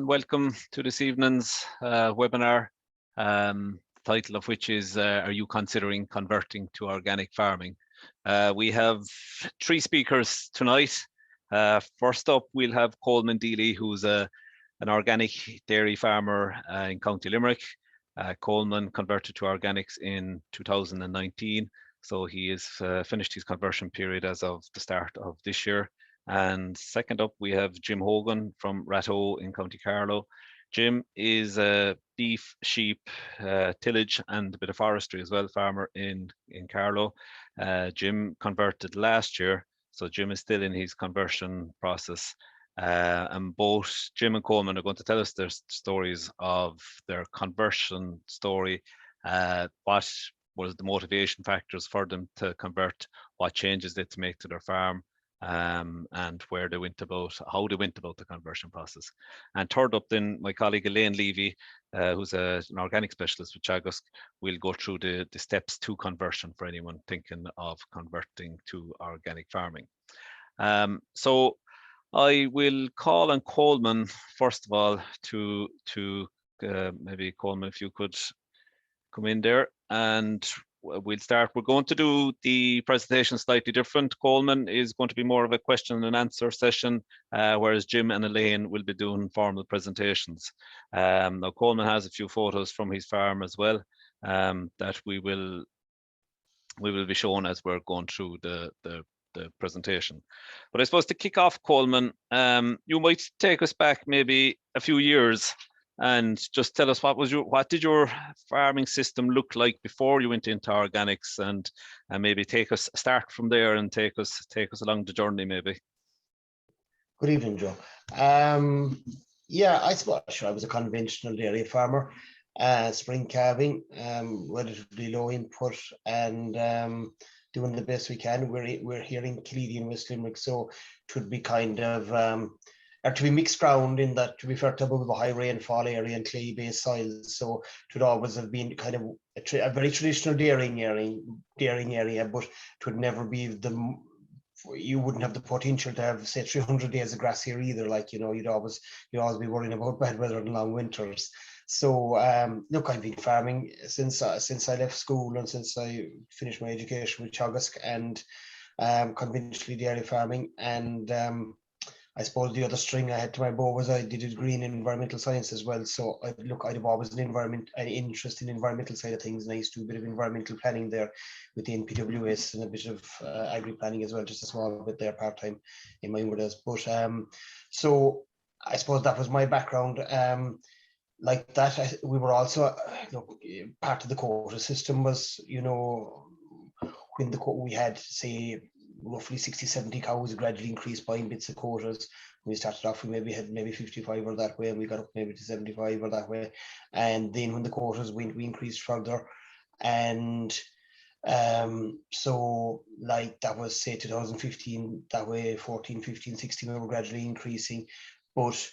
and welcome to this evening's webinar, the title of which is Are You Considering Converting to Organic Farming? We have three speakers tonight. First up, we'll have Colman Deely, who's an organic dairy farmer in County Limerick. Colman converted to organics in 2019, so he has finished his conversion period as of the start of this year. And second up, we have Jim Hogan from Ratho in County Carlow. Jim is a beef, sheep, tillage and a bit of forestry as well, farmer in Carlow. Jim converted last year, so Jim is still in his conversion process. And both Jim and Colman are going to tell us their stories of their conversion story, what was the motivation factors for them to convert, what changes they had to make to their farm, and where they went about, how they went about the conversion process. And third up then, my colleague Elaine Leavy, who's an organic specialist with Teagasc, will go through the steps to conversion for anyone thinking of converting to organic farming. So I will call on Colman first of all to maybe Colman, if you could come in there, and we'll start. We're going to do the presentation slightly different. Colman is going to be more of a question and answer session, whereas Jim and Elaine will be doing formal presentations. Now Colman has a few photos from his farm as well, that we will be shown as we're going through the presentation. But I suppose to kick off, Colman, you might take us back maybe a few years and just tell us what did your farming system look like before you went into organics, and maybe start from there and take us along the journey maybe. Good evening, Joe. Yeah, I suppose I was a conventional dairy farmer, spring calving, relatively low input, and doing the best we can. We're here in Kelleher and West Limerick, so it would be kind of or to be mixed ground, in that, to be fair, to above a high rainfall area and clay-based soils, so it would always have been kind of a very traditional dairying area, but it would never be you wouldn't have the potential to have, say, 300 days of grass here either. Like, you'd always be worrying about bad weather and long winters. So look, I've been farming since I left school and since I finished my education with Teagasc, and conventionally dairy farming. And I suppose the other string I had to my bow was I did a degree in environmental science as well. So I'd have always an interest in environmental side of things, and I used to do a bit of environmental planning there with the NPWS, and a bit of agri planning as well, just a small bit there part-time in my orders. But so I suppose that was my background. Like that, we were also, part of the quota system was, when we had, say, roughly 60-70 cows, gradually increased buying bits of quotas. We started off, we had maybe 55 or that way, and we got up maybe to 75 or that way. And then when the quotas went, we increased further. And so like that was, say, 2015, that way 14, 15, 16, we were gradually increasing. But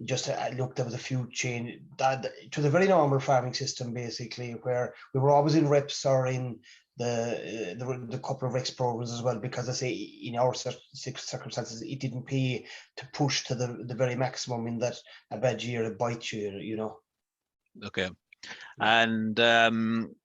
just look, there was a few change that to the very normal farming system, basically, where we were always in reps or in the couple of Rex programs as well, because I say in our circumstances it didn't pay to push to the very maximum, in that a bad year it bites you, Okay. And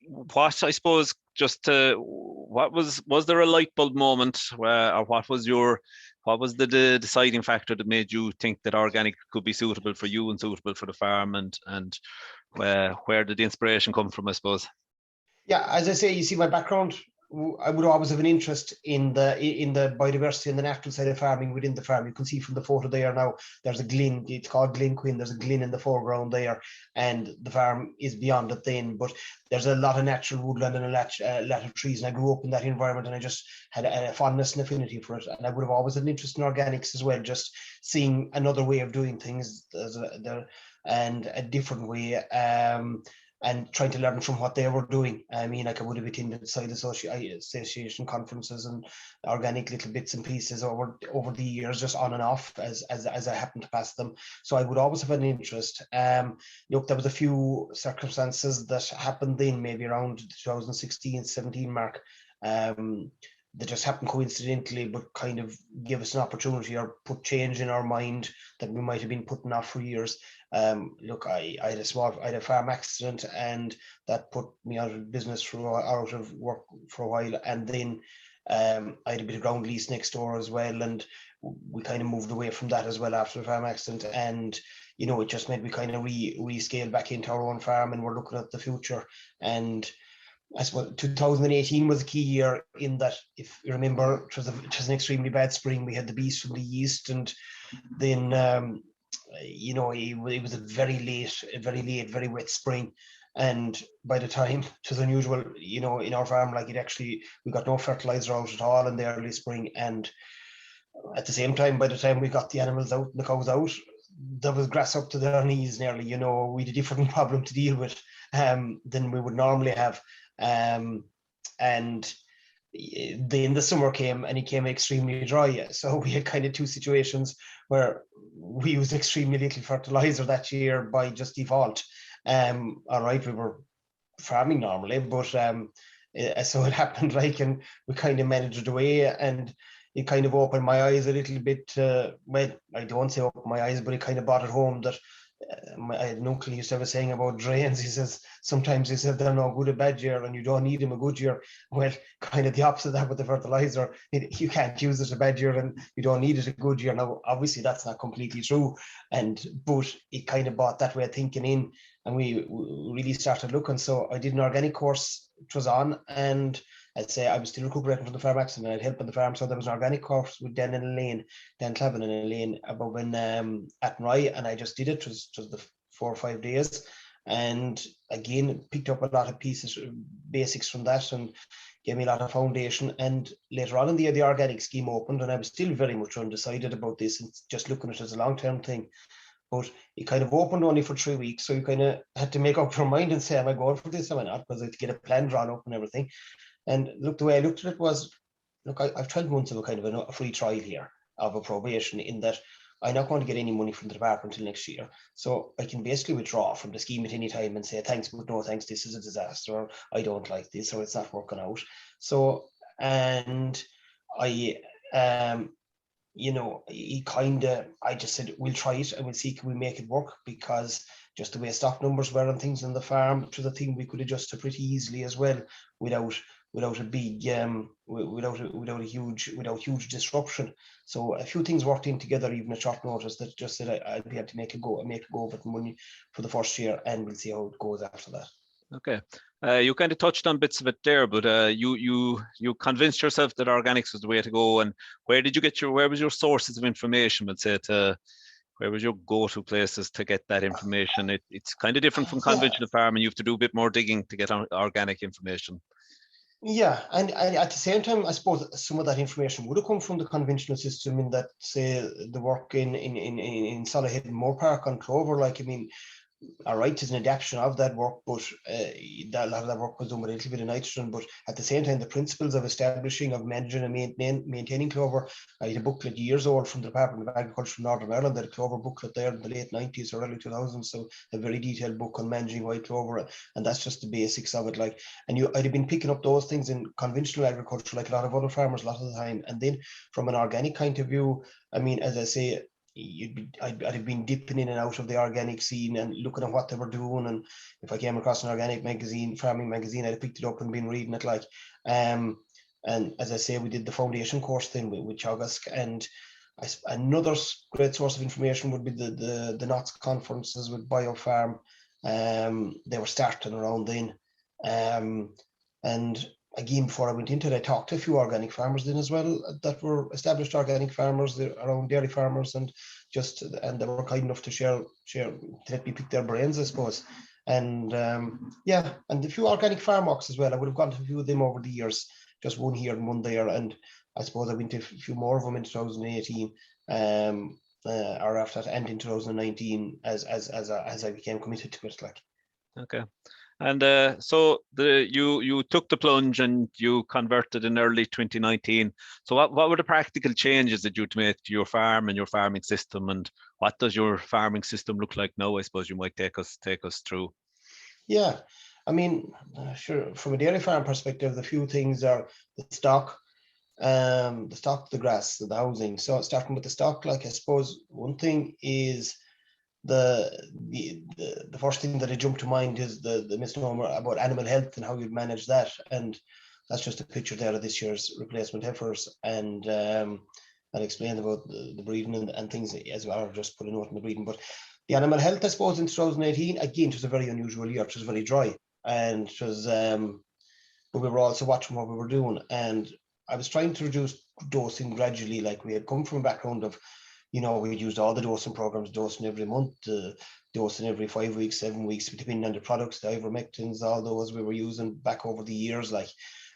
what, I suppose, what was there a light bulb moment or what was the deciding factor that made you think that organic could be suitable for you and suitable for the farm, and where did the inspiration come from, I suppose? Yeah, as I say, you see, my background, I would always have an interest in the biodiversity and the natural side of farming within the farm. You can see from the photo there now, there's a glen, it's called Glen Quinn, there's a glen in the foreground there, and the farm is beyond it then, but there's a lot of natural woodland and a lot of trees, and I grew up in that environment, and I just had a fondness and affinity for it, and I would have always had an interest in organics as well, just seeing another way of doing things, and a different way, and trying to learn from what they were doing. I mean, like, I would have attended side association conferences and organic little bits and pieces over the years, just on and off as I happened to pass them. So I would always have an interest. Look, there was a few circumstances that happened then, maybe around the 2016-17 mark, that just happened coincidentally, but kind of give us an opportunity or put change in our mind that we might have been putting off for years. Look, I had a farm accident, and that put me out of business out of work for a while, and then I had a bit of ground lease next door as well, and we kind of moved away from that as well after the farm accident, and it just made me kind of rescale back into our own farm, and we're looking at the future. And I suppose 2018 was a key year in that, if you remember, it was an extremely bad spring. We had the beast from the east, and then it was a very late, very wet spring. And by the time, it was unusual, in our farm, like we got no fertilizer out at all in the early spring. And at the same time, by the time we got the animals out and the cows out, there was grass up to their knees nearly. We had a different problem to deal with than we would normally have. And then the summer came, and it came extremely dry. So we had kind of two situations where we used extremely little fertilizer that year by just default. All right, we were farming normally, but so it happened, and we kind of managed it away, and it kind of opened my eyes a little bit. Well, I don't say open my eyes, but it kind of brought it home that I had an uncle used to have a saying about drains. He says, sometimes he said they're no good a bad year and you don't need them a good year. Well, kind of the opposite of that with the fertilizer. You can't use it a bad year and you don't need it a good year. Now, obviously, that's not completely true. But it kind of brought that way of thinking in, and we really started looking. So I did an organic course, it was on, and I'd say I was still recuperating from the farm accident. I'd help on the farm. So there was an organic course with Dan Clavin and Elaine above in Athenry, and I just did it. It was the 4 or 5 days. And again, picked up a lot of pieces, basics from that, and gave me a lot of foundation. And later on in the year, the organic scheme opened, and I was still very much undecided about this and just looking at it as a long-term thing. But it kind of opened only for 3 weeks. So you kind of had to make up your mind and say, am I going for this? Am I not? Because I had to get a plan drawn up and everything. And look, the way I looked at it was, look, I've 12 months of a kind of a free trial here of a probation, in that I'm not going to get any money from the department until next year. So I can basically withdraw from the scheme at any time and say, thanks, but no thanks, this is a disaster, or I don't like this, or it's not working out. So, and I, I just said, we'll try it and we'll see, can we make it work? Because just the way stock numbers were and things on the farm, it was a thing we could adjust to pretty easily as well, without a big without huge disruption. So a few things worked in together, even at short notice, that just said I'd be able to make a go of it money for the first year, and we'll see how it goes after that. Okay, you kind of touched on bits of it there, but you convinced yourself that organics was the way to go. And where was your sources of information? Let's say, where was your go-to places to get that information? It's kind of different from conventional farming. You have to do a bit more digging to get organic information. Yeah, and at the same time, I suppose some of that information would have come from the conventional system, in that, say, the work in Solihull and Moore Park on clover. All right, it's an adaptation of that work, but a lot of that work was done with a little bit of nitrogen. But at the same time, the principles of establishing, of managing and maintaining clover, I had a booklet years old from the Department of Agriculture in Northern Ireland, that a clover booklet there in the late 90s or early 2000s. So a very detailed book on managing white clover, and that's just the basics of it. I'd have been picking up those things in conventional agriculture, like a lot of other farmers, a lot of the time. And then from an organic kind of view, I mean, as I say, I'd have been dipping in and out of the organic scene and looking at what they were doing. And if I came across an organic magazine, farming magazine, I'd have picked it up and been reading it. And as I say, we did the foundation course thing with Teagasc. And another great source of information would be the NOTS conferences with Biofarm. They were starting around then. And again, before I went into it, I talked to a few organic farmers then as well, that were established organic farmers around dairy farmers, and they were kind enough to share to let me pick their brains, I suppose. And and a few organic farm walks as well. I would have gone to a few of them over the years, just one here and one there. And I suppose I went to a few more of them in 2018, or after that, and in 2019 as I became committed to it. Okay. And so you took the plunge and you converted in early 2019. So what were the practical changes that you made to your farm and your farming system, and what does your farming system look like now? I suppose you might take us through. Yeah, I mean, sure. From a dairy farm perspective, the few things are the stock. the stock, the grass, the housing. So starting with the stock, like I suppose one thing is the first thing that I jumped to mind is the misnomer about animal health and how you'd manage that. And that's just a picture there of this year's replacement heifers, and I'll explain about the breeding and things as well, or just put a note in the breeding. But the animal health, I suppose, in 2018, again, it was a very unusual year. It was very dry, and it was, but we were also watching what we were doing. And I was trying to reduce dosing gradually. Like, we had come from a background of, we'd used all the dosing programs, dosing every month, dosing every 5 weeks, 7 weeks, depending on the products, the ivermectins, all those we were using back over the years. Like,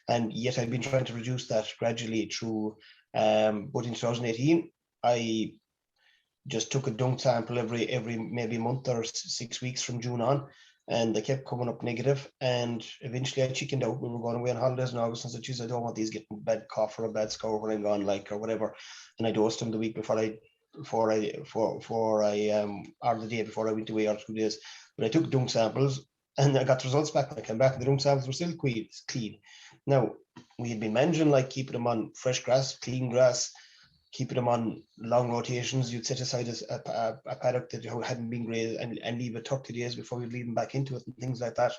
and yet I've been trying to reduce that gradually through, but in 2018, I just took a dung sample every maybe month or 6 weeks from June on, and they kept coming up negative. And eventually I chickened out. We were going away on holidays in August, and said, geez, I don't want these getting bad cough or a bad scour when I'm gone, like, or whatever. And I dosed them the week before I or the day before I went away, or 2 days. But I took dung samples, and I got the results back when I came back, and the dung samples were still clean. Now, we had been managing, like, keeping them on fresh grass, clean grass, keeping them on long rotations. You'd set aside a paddock that hadn't been grazed and leave it 30 days before you'd lead them back into it, and things like that,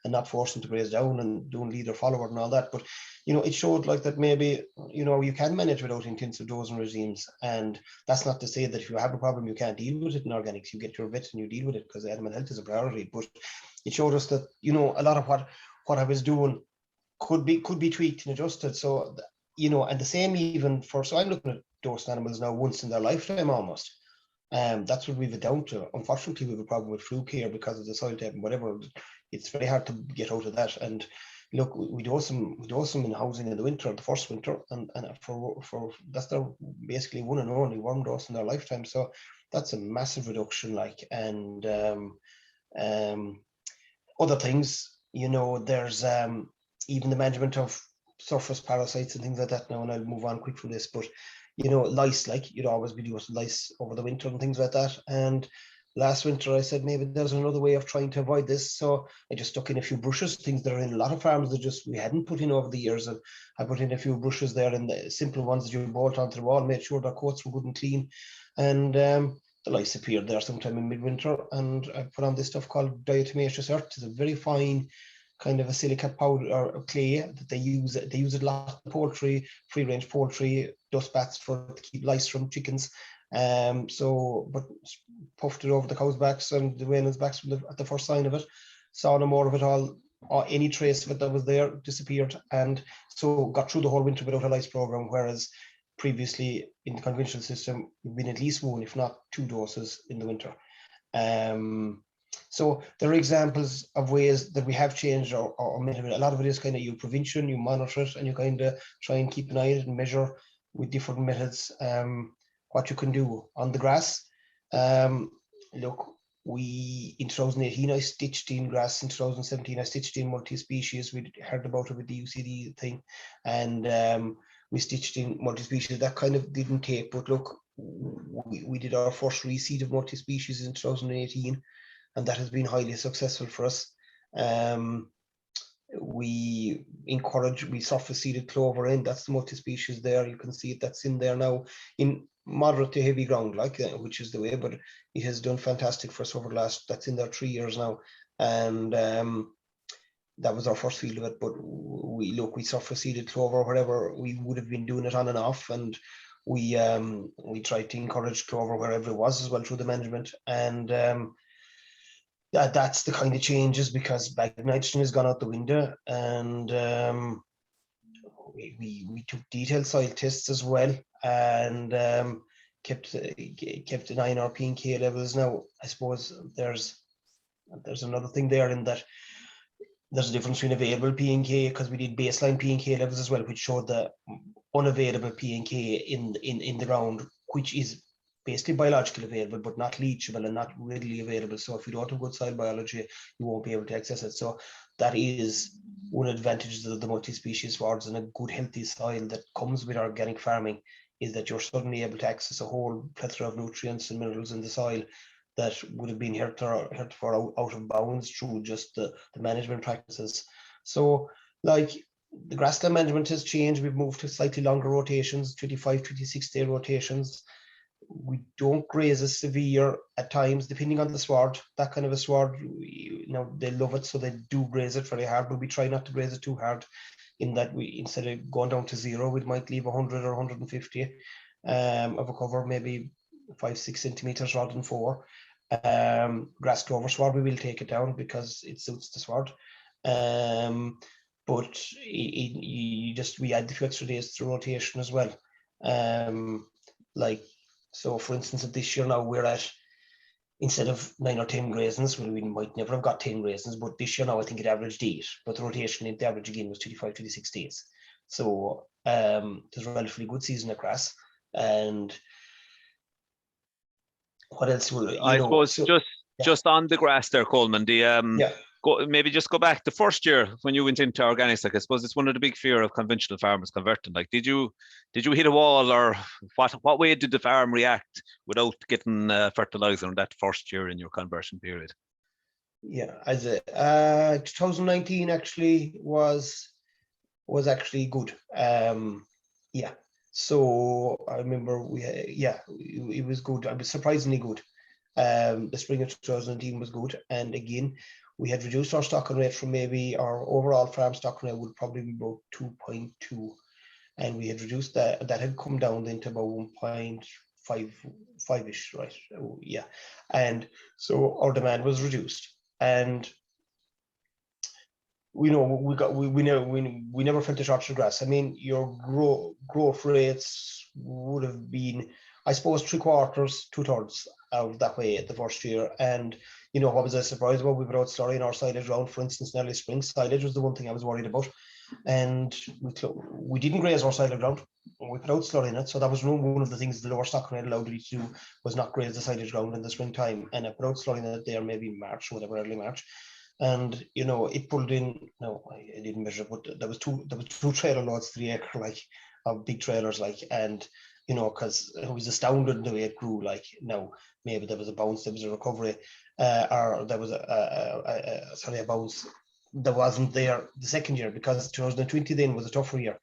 and not force them to graze down and doing leader follower and all that. But, it showed like that maybe, you can manage without intensive dosing regimes. And that's not to say that if you have a problem, you can't deal with it in organics. You get your vet and you deal with it, because animal health is a priority. But it showed us that, a lot of what I was doing could be tweaked and adjusted. So, and the same even for, so I'm looking at dosed animals now once in their lifetime almost. That's what we've down to. Unfortunately, we have a problem with fluke here because of the soil type and whatever. It's very hard to get out of that. And look, we dose them in housing in the winter, the first winter, and for that's their basically one and only worm dose in their lifetime. So that's a massive reduction. Like, and other things, there's even the management of surface parasites and things like that now, and I'll move on quick from this. But lice, like, you'd always be doing lice over the winter and things like that. And last winter I said maybe there's another way of trying to avoid this, so I just stuck in a few brushes, things that are in a lot of farms that just we hadn't put in over the years. And I put in a few brushes there, and the simple ones that you bolt onto the wall, made sure their coats were good and clean, and the lice appeared there sometime in midwinter. And I put on this stuff called diatomaceous earth. It's a very fine kind of a silica powder or clay that they use. They use it a lot in poultry, free range poultry, dust bats to keep lice from chickens. But puffed it over the cows' backs and the Wayland's backs at the first sign of it. Saw no more of it all, or any trace of it that was there disappeared, and so got through the whole winter without a lice program. Whereas previously in the conventional system, we've been at least one, if not two doses in the winter. So there are examples of ways that we have changed or a lot of it is kind of you prevention, you monitor it, and you kind of try and keep an eye on it and measure with different methods what you can do on the grass. Look, in 2018 I stitched in grass. In 2017 I stitched in multi-species. We heard about it with the UCD thing, and we stitched in multi-species. That kind of didn't take, but look, we did our first reseed of multi-species in 2018, and that has been highly successful for us. We surface seeded clover in. That's the multi-species there. You can see it. That's in there now in moderate to heavy ground, like which is the way. But it has done fantastic for us over the last. That's in there 3 years now, and that was our first field of it. But we surface seeded clover wherever we would have been doing it on and off, and we tried to encourage clover wherever it was as well through the management. And that's the kind of changes, because bag nitrogen has gone out the window, and we took detailed soil tests as well, and kept an eye on our P&K levels. Now, I suppose there's another thing there, in that there's a difference between available P&K, because we did baseline P&K levels as well, which showed the unavailable P&K in the ground, which is basically biologically available, but not leachable and not readily available. So if you don't have good soil biology, you won't be able to access it. So that is one advantage of the multi-species wards, and a good healthy soil that comes with organic farming, is that you're suddenly able to access a whole plethora of nutrients and minerals in the soil that would have been heretofore out of bounds through just the management practices. So, like, the grassland management has changed. We've moved to slightly longer rotations, 25, 26-day rotations. We don't graze as severe at times, depending on the sward. That kind of a sward, they love it, so they do graze it very hard, but we try not to graze it too hard, in that we, instead of going down to 0, we might leave 100 or 150 of a cover, maybe 5-6 centimeters rather than 4. Grass clover sward, we will take it down because it suits the sward. But we add the few extra days to rotation as well. So for instance, this year now we're at, instead of 9 or 10 grazings, well, we might never have got 10 grazings, but this year now I think it averaged 8, but the rotation in the average again was 25, 26 days. So there's a relatively good season of grass. And what else will I suppose just on the grass there, Colman, maybe just go back the first year when you went into organics. Like, I suppose it's one of the big fear of conventional farmers converting. Like, did you hit a wall, or what way did the farm react without getting fertilizer in that first year in your conversion period? Yeah, as 2019 actually was actually good. So I remember it was good. I was surprisingly good. The spring of 2019 was good, and again, we had reduced our stocking rate from, maybe our overall farm stocking rate would probably be about 2.2, and we had reduced that had come down into about 1.5-ish, right? Yeah, and so our demand was reduced, and we never felt the shortage of grass. I mean, your growth rates would have been, I suppose, 3/4, 2/3 out that way at the first year. And what was I surprised about? We brought slurry in our silage round, for instance, in early spring. Silage was the one thing I was worried about, and we didn't graze our silage ground. We put out slurry in it, so that was one of the things the lower stocking rate allowed me to do, was not graze the silage ground in the springtime. And I put out slurry in it there, maybe March, whatever, early March. And it pulled in. No, I didn't measure, but there was two trailer loads, 3 acre, like, of big trailers, like, and because I was astounded the way it grew. Like, now maybe there was a bounce, there was a recovery, or there was a bounce that wasn't there the second year, because 2020 then was a tougher year,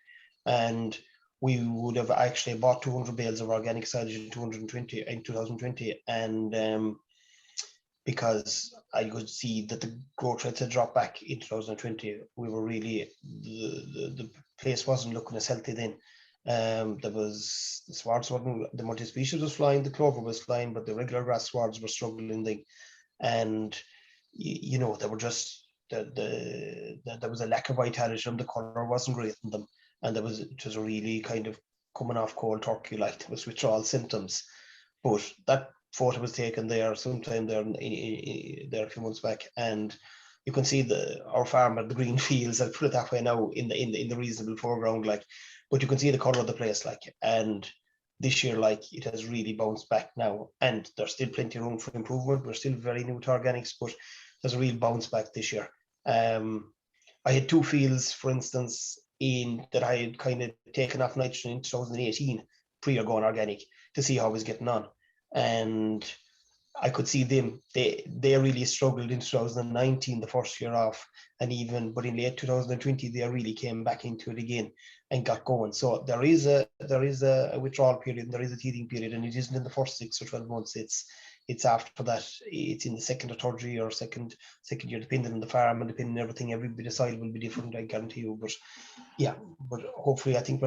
and we would have actually bought 200 bales of organic silage in 2020, and because I could see that the growth rates had dropped back in 2020. We were really, the place wasn't looking as healthy then. There was, the swards wasn't, the multi-species was flying, the clover was flying, but the regular grass swards were struggling then. And there were just, there was a lack of vitality, and the colour wasn't great in them. And it was really kind of coming off cold turkey, like, there was withdrawal symptoms. But that photo was taken there sometime there a few months back, and you can see our farm at the green fields, I'll put it that way now, in the reasonable foreground, like, but you can see the colour of the place, like, and this year, like, it has really bounced back now, and there's still plenty of room for improvement. We're still very new to organics, but there's a real bounce back this year. I had 2 fields, for instance, that I had kind of taken off nitrogen in 2018, pre or going organic, to see how I was getting on. And I could see them, they really struggled in 2019, the first year off, but in late 2020 they really came back into it again and got going. So there is a withdrawal period, and there is a teething period, and it isn't in the first 6 or 12 months. It's after that. It's in the second or third year, or second year, depending on the farm and depending on everything. Every bit of soil will be different, I guarantee you. But yeah, but hopefully, I think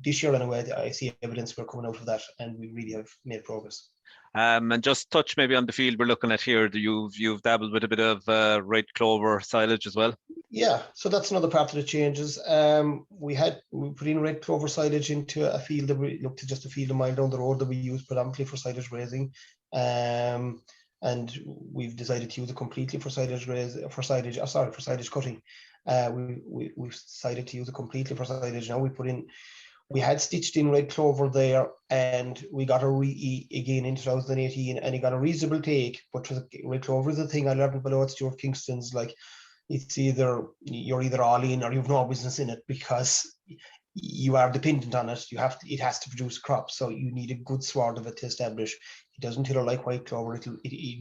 this year anyway, I see evidence we're coming out of that, and we really have made progress. And just touch maybe on the field we're looking at here. You've dabbled with a bit of red clover silage as well. Yeah, so that's another part of the changes. We put in red clover silage into a field that we looked at, just a field a mile down the road, that we use predominantly for silage grazing. And we've decided to use it completely for silage cutting. We've decided to use it completely for silage now. We had stitched in red clover there, and we got a again in 2018, and it got a reasonable take. But red clover is the thing I learned below at Stuart Kingston's, like, it's you're either all in or you've no business in it, because you are dependent on it. It has to produce a crop, so you need a good sward of it to establish. It doesn't tiller like white clover. It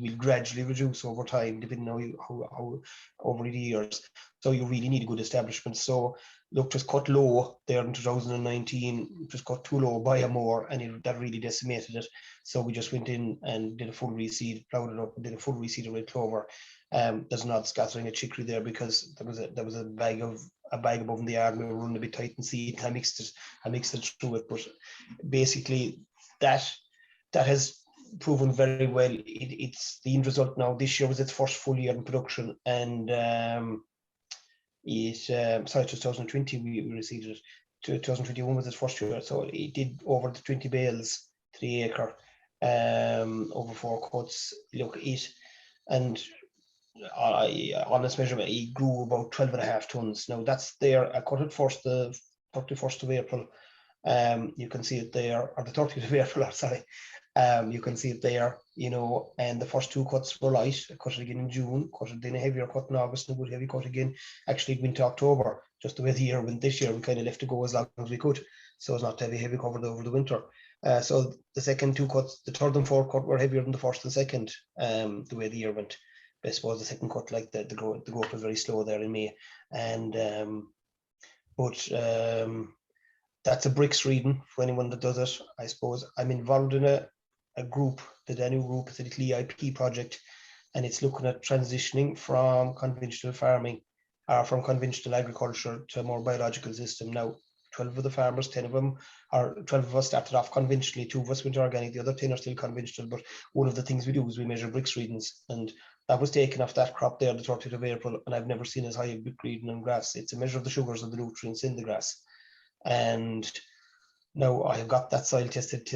will gradually reduce over time, depending on how over the years. So you really need a good establishment. So look, just cut low there in 2019, just cut too low, buy a more, and that really decimated it. So we just went in and did a full reseed, plowed it up, and did a full reseed of red clover. There's not scattering of chicory there because there was a bag above in the yard. We were running a bit tight and seed. I mixed it through it, but basically that has proven very well. It's the end result now. This year was its first full year in production, and sorry, 2020 we received it. 2021 was its first year, so it did over the 20 bales to the acre, over 4 cuts. Look, and honest measurement, it grew about 12.5 tons. Now that's there. I cut it first the 31st of April. You can see it there, or the 30th of April, sorry. You can see it there, and the first 2 cuts were light. I cut it again in June, cut it in a heavier cut in August, and a good heavy cut again. Actually, it went to October, just the way the year went this year. We kind of left it go as long as we could, so as not to have a heavy cover over the winter. So the second 2 cuts, the third and fourth cut, were heavier than the first and second, the way the year went. But I suppose the second cut, like the growth was very slow there in May, and that's a bricks reading for anyone that does it. I suppose I'm involved in a group, the Danube group. It's a little EIP project, and it's looking at transitioning from conventional farming, from conventional agriculture to a more biological system. Now, 12 of the farmers, 10 of them, or 12 of us started off conventionally, 2 of us went organic, the other 10 are still conventional, but one of the things we do is we measure bricks readings, and that was taken off that crop there the 30th of April, and I've never seen as high a brick reading on grass. It's a measure of the sugars and the nutrients in the grass. And now I have got that silage tested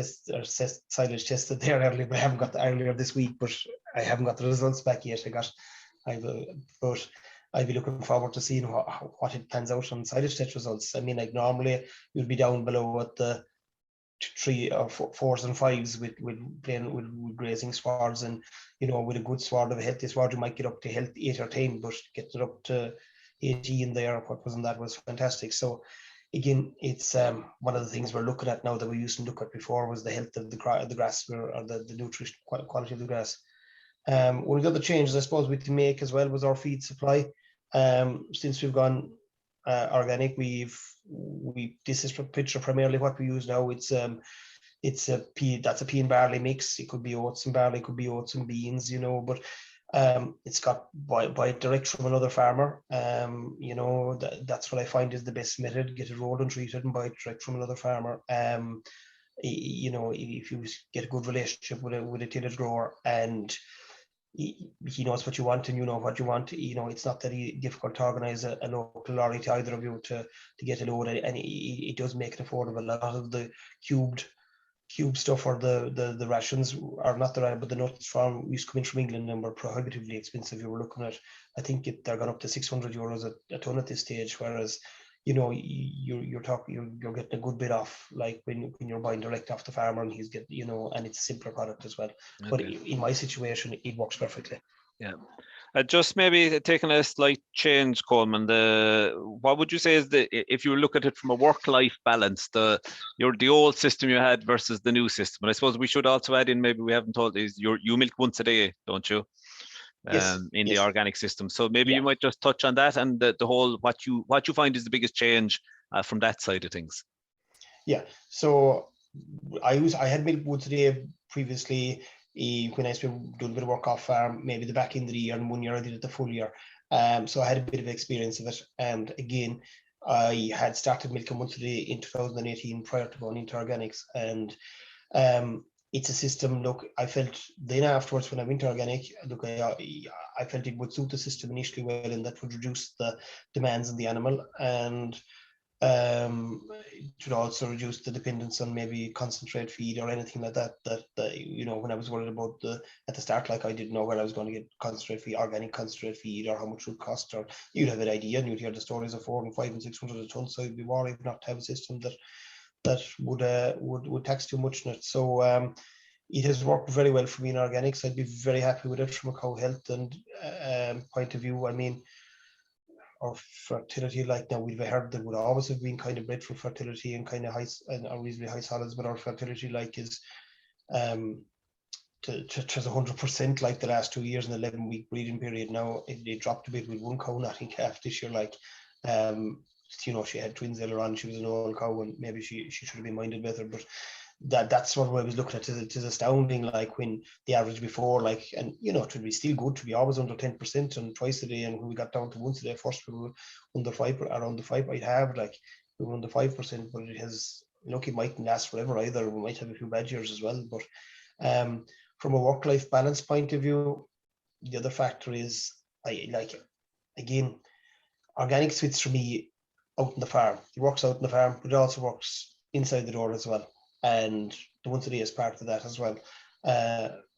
there earlier, but I haven't got the earlier this week, but I haven't got the results back yet. But I'll be looking forward to seeing what it pans out on silage test results. I mean, like normally you'd be down below at the 3 or 4s and 5s with grazing swards, and with a good sward of a healthy sward you might get up to 8 or 10, but getting it up to 18 there, what wasn't that was fantastic. So again, it's one of the things we're looking at now that we used to look at before was the health of the grass, or the nutrition quality of the grass. One of the other changes I suppose we can make as well was our feed supply. Since we've gone organic, this is picture primarily what we use now. It's a pea and barley mix. It could be oats and barley, it could be oats and beans, but it's got buy it direct from another farmer. That's what I find is the best method. Get it rolled and treated and buy it direct from another farmer. If you get a good relationship with a tillage grower, and he knows what you want and you know what you want, it's not that difficult to organize a local lorry to either of you to get a load, and it does make it affordable. A lot of the cube stuff, or the rations, are not but the nuts used to come in from England and were prohibitively expensive. You were looking at, I think they're gone up to €600 a ton at this stage, whereas you're getting a good bit off, like when you're buying direct off the farmer, and he's getting, and it's a simpler product as well. Okay. But in my situation, it works perfectly. Yeah. Just maybe taking a slight change, Colman, what would you say is if you look at it from a work-life balance, the old system you had versus the new system? And I suppose we should also add in, maybe we haven't told, is you milk once a day, don't you? Yes, in the organic system. So maybe you might just touch on that, and the whole what you find is the biggest change from that side of things. Yeah. So I had milk once a day previously, when I used to do a bit of work off farm, maybe the back end of the year, and 1 year I did it the full year. So I had a bit of experience of it. And again, I had started milking once a day in 2018 prior to going into organics. And it's a system, look, I felt then afterwards when I went to organic, look, I felt it would suit the system initially well, and that would reduce the demands on the animal, and it should also reduce the dependence on maybe concentrate feed or anything like that. When I was worried about at the start, like I didn't know where I was going to get concentrate feed, organic concentrate feed, or how much it would cost, or you'd have an idea, and you'd hear the stories of 400 and 500 and 600 a ton. So you'd be worried not to have a system that would tax too much on it. So it has worked very well for me in organics. I'd be very happy with it from a cow health and point of view. I mean, our fertility, like now we've heard that would always have been kind of bred for fertility and kind of high and reasonably high solids, but our fertility like is to 100% like the last 2 years in the 11-week breeding period. Now it dropped a bit with one cow not in calf this year. Like, she had twins earlier on. She was an old cow, and maybe she should have been minded better. But that's what I was looking at. It is astounding, like when the average before, like, and it would be still good to be always under 10% and twice a day. And when we got down to once a day, first we were under 5, around the 5. I'd have like we were under 5%, but it has. It mightn't last forever either. We might have a few bad years as well. But from a work-life balance point of view, the other factor is again, organic fits for me out in the farm. It works out in the farm, but it also works inside the door as well. And the once a day is part of that as well.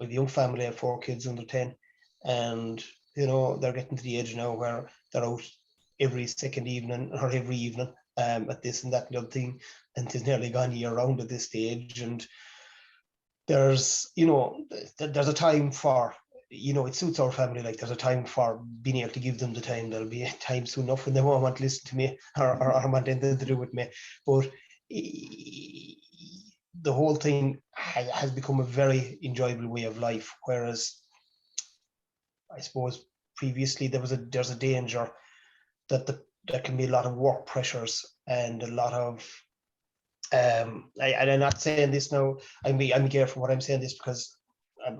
With a young family, I have 4 kids under 10, and they're getting to the age now where they're out every second evening or every evening at this and that and the other thing, and it's nearly gone year round at this stage. And there's there's a time for it suits our family. Like, there's a time for being able to give them the time. There'll be a time soon enough when they won't want to listen to me or want anything to do with me. But the whole thing has become a very enjoyable way of life. Whereas I suppose previously there's a danger that there can be a lot of work pressures and a lot of and I'm not saying this now. I'm careful what I'm saying this, because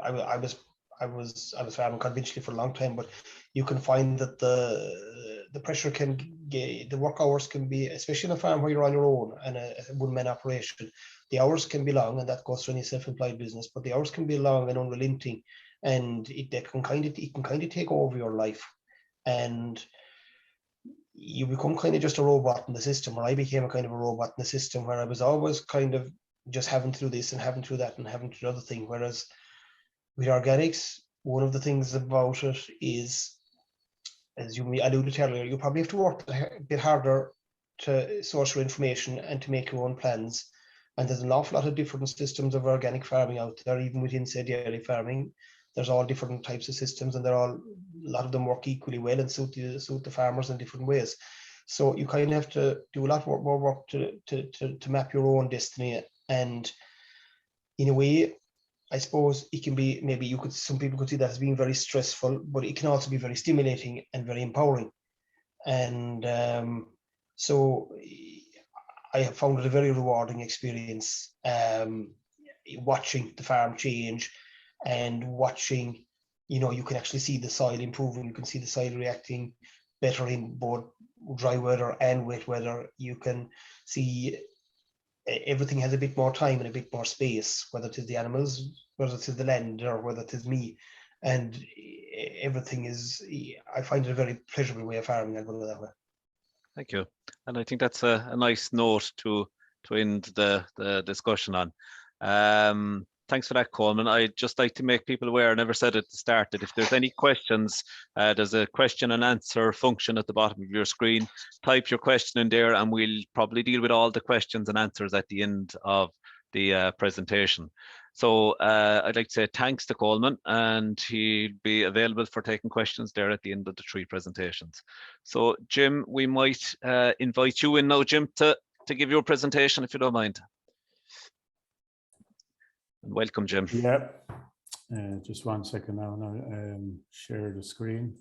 I was farming conventionally for a long time, but you can find that the pressure can get, the work hours can be, especially in a farm where you're on your own and a one-man operation, the hours can be long, and that goes for any self-employed business, but the hours can be long and unrelenting, and it can kind of take over your life, and you become kind of just a robot in the system, or I became a kind of a robot in the system, where I was always kind of just having to do this and having to do that and having to do the other thing. Whereas with organics, one of the things about it is, as you alluded to earlier, you probably have to work a bit harder to source your information and to make your own plans. And there's an awful lot of different systems of organic farming out there, even within, say, dairy farming. There's all different types of systems, and a lot of them work equally well and suit the farmers in different ways. So you kind of have to do a lot more work to map your own destiny. And in a way, I suppose it can be, maybe some people could see that as being very stressful, but it can also be very stimulating and very empowering. And so I have found it a very rewarding experience, watching the farm change and watching, you can actually see the soil improving. You can see the soil reacting better in both dry weather and wet weather. You can see everything has a bit more time and a bit more space, whether it is the animals, whether it is the land, or whether it is me. And everything is, I find it a very pleasurable way of farming, I'll put it that way. Thank you. And I think that's a nice note to end the discussion on. Thanks for that, Colman. I'd just like to make people aware, I never said at the start, that if there's any questions, there's a question and answer function at the bottom of your screen. Type your question in there and we'll probably deal with all the questions and answers at the end of the presentation. So I'd like to say thanks to Colman, and he'll be available for taking questions there at the end of the 3 presentations. So Jim, we might invite you in now, Jim, to give your presentation, if you don't mind. Welcome, Jim. Yeah, just 1 second now, share the screen.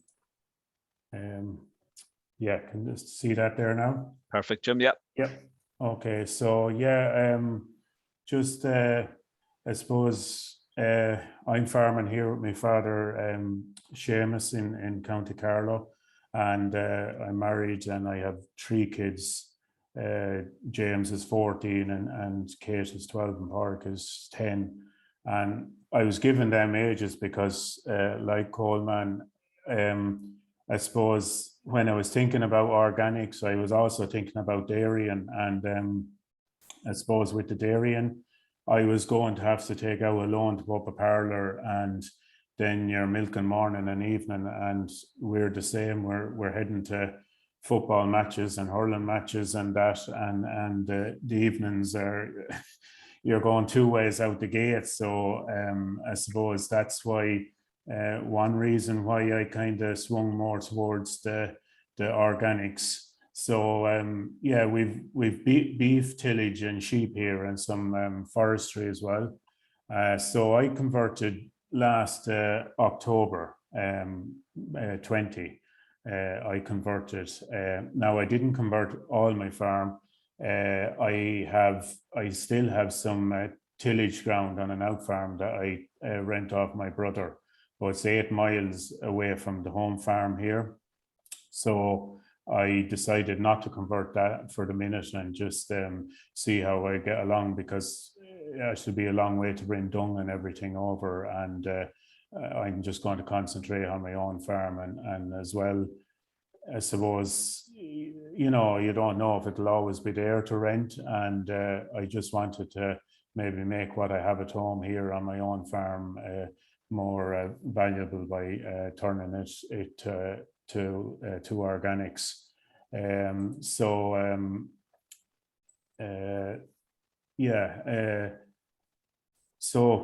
Yeah, can you see that there now? Perfect, Jim. Yeah. Yep. Okay, so yeah, just I suppose I'm farming here with my father, Seamus, in County Carlow, and I'm married and I have 3 kids. James is 14 and Kate is 12 and Park is 10. And I was given them ages because like Colman, I suppose when I was thinking about organics, I was also thinking about dairying, and I suppose with the dairying, I was going to have to take out a loan to put up a parlour, and then you're milking morning and evening, and we're the same. We're heading to football matches and hurling matches and that, and the evenings are you're going 2 ways out the gate. So I suppose that's why one reason why I kind of swung more towards the organics. So yeah, we've beef tillage and sheep here, and some forestry as well. So I converted last October 20. I converted. Now I didn't convert all my farm. I still have some tillage ground on an out farm that I rent off my brother, but it's 8 miles away from the home farm here. So I decided not to convert that for the minute and just see how I get along, because it should be a long way to bring dung and everything over, and I'm just going to concentrate on my own farm, and as well, I suppose, you know, you don't know if it'll always be there to rent, and I just wanted to maybe make what I have at home here on my own farm more valuable by turning it to organics. So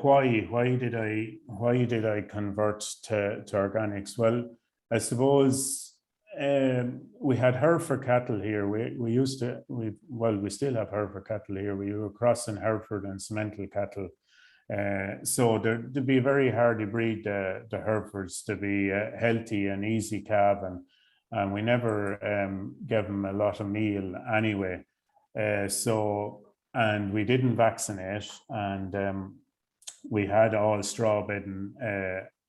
why did I convert to organics? Well, I suppose we had Hereford cattle here. We still have Hereford cattle here. We were crossing Hereford and Simmental cattle. So they'd be a very hardy breed, the Herefords, to be healthy and easy calf, and we never gave them a lot of meal anyway. And we didn't vaccinate, and we had all straw bedding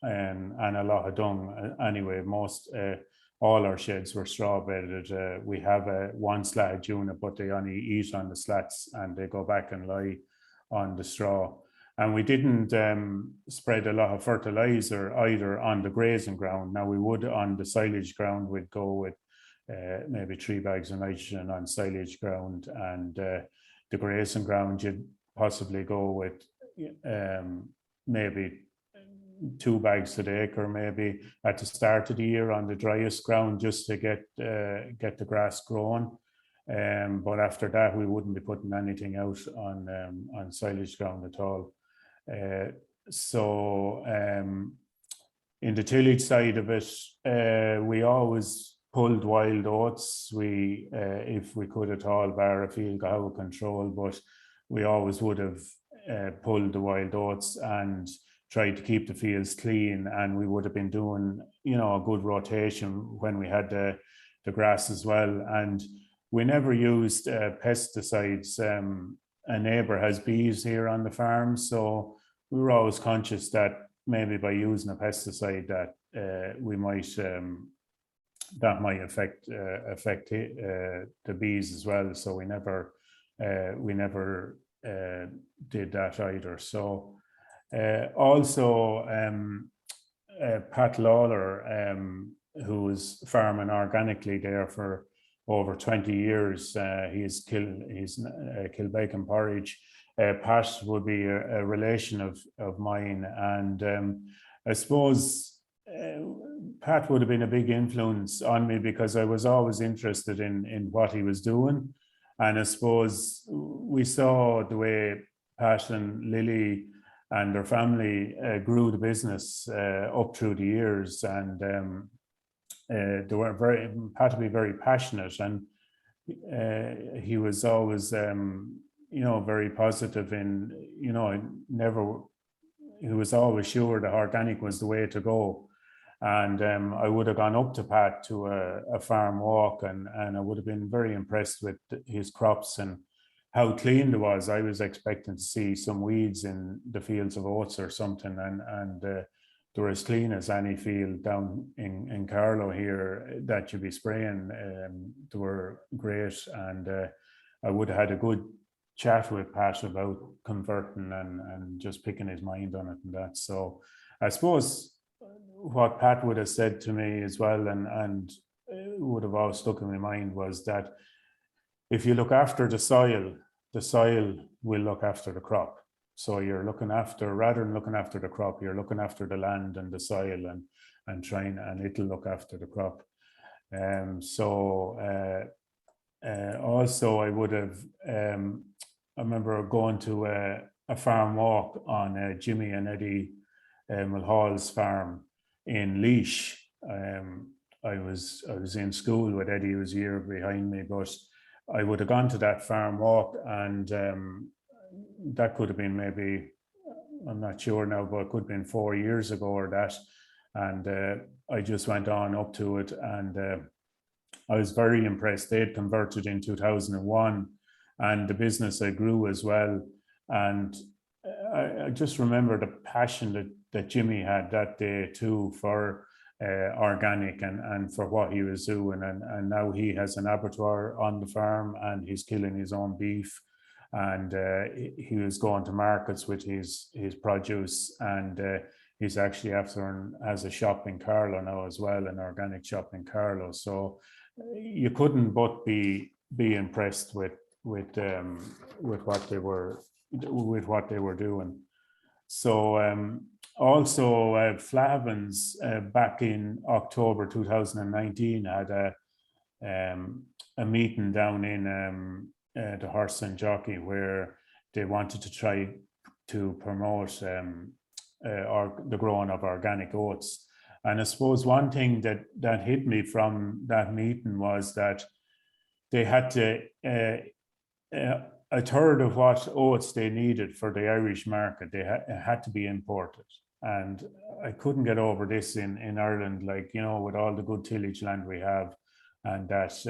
and a lot of dung anyway. All our sheds were straw bedded. We have one slat unit, but they only eat on the slats and they go back and lie on the straw. And we didn't spread a lot of fertilizer either on the grazing ground. Now we would on the silage ground, we'd go with maybe 3 bags of nitrogen on silage ground, and the grazing ground you'd possibly go with maybe 2 bags to the acre, maybe at the start of the year on the driest ground, just to get the grass growing. But after that, we wouldn't be putting anything out on silage ground at all. In the tillage side of it, we always pulled wild oats. If we could at all, bar a field go out of control, but we always would have pulled the wild oats and tried to keep the fields clean, and we would have been doing, you know, a good rotation when we had the grass as well. And we never used pesticides. A neighbour has bees here on the farm, so we were always conscious that maybe by using a pesticide that we might that might affect the bees as well. So we never did that either. So also Pat Lawler, who was farming organically there for over 20 years, he's Kilbacon Porridge. Pat would be a relation of mine, and I suppose Pat would have been a big influence on me, because I was always interested in what he was doing. And I suppose we saw the way Pat and Lily and their family grew the business up through the years, and they were Pat to be very passionate, and he was always very positive in, he was always sure that organic was the way to go. And I would have gone up to Pat to a farm walk, and I would have been very impressed with his crops and how clean it was. I was expecting to see some weeds in the fields of oats or something, and they were as clean as any field down in Carlow here that you'd be spraying. They were great, and I would have had a good chat with Pat about converting and just picking his mind on it and that. So I suppose what Pat would have said to me as well, and would have always stuck in my mind, was that if you look after the soil will look after the crop. So you're looking after, rather than looking after the crop, you're looking after the land and the soil, and it'll look after the crop. Also I would have, I remember going to a farm walk on Jimmy and Eddie Mulhall's farm in Laois. I was in school with Eddie, who was a year behind me, but I would have gone to that farm walk, and that could have been maybe I'm not sure now, but it could have been 4 years ago or that. And I just went on up to it, and I was very impressed. They had converted in 2001, and the business grew as well. And I just remember the passion that Jimmy had that day too for organic and for what he was doing. And now he has an abattoir on the farm, and he's killing his own beef. And he was going to markets with his produce, and he's actually has a shop in Carlow now as well, an organic shop in Carlow. So you couldn't but be impressed with what they were doing. So also Flavins back in October 2019 had a meeting down in the Horse and Jockey, where they wanted to try to promote the growing of organic oats. And I suppose one thing that hit me from that meeting was that they had to a third of what oats they needed for the Irish market, they had to be imported. And I couldn't get over this in Ireland, like, you know, with all the good tillage land we have, and that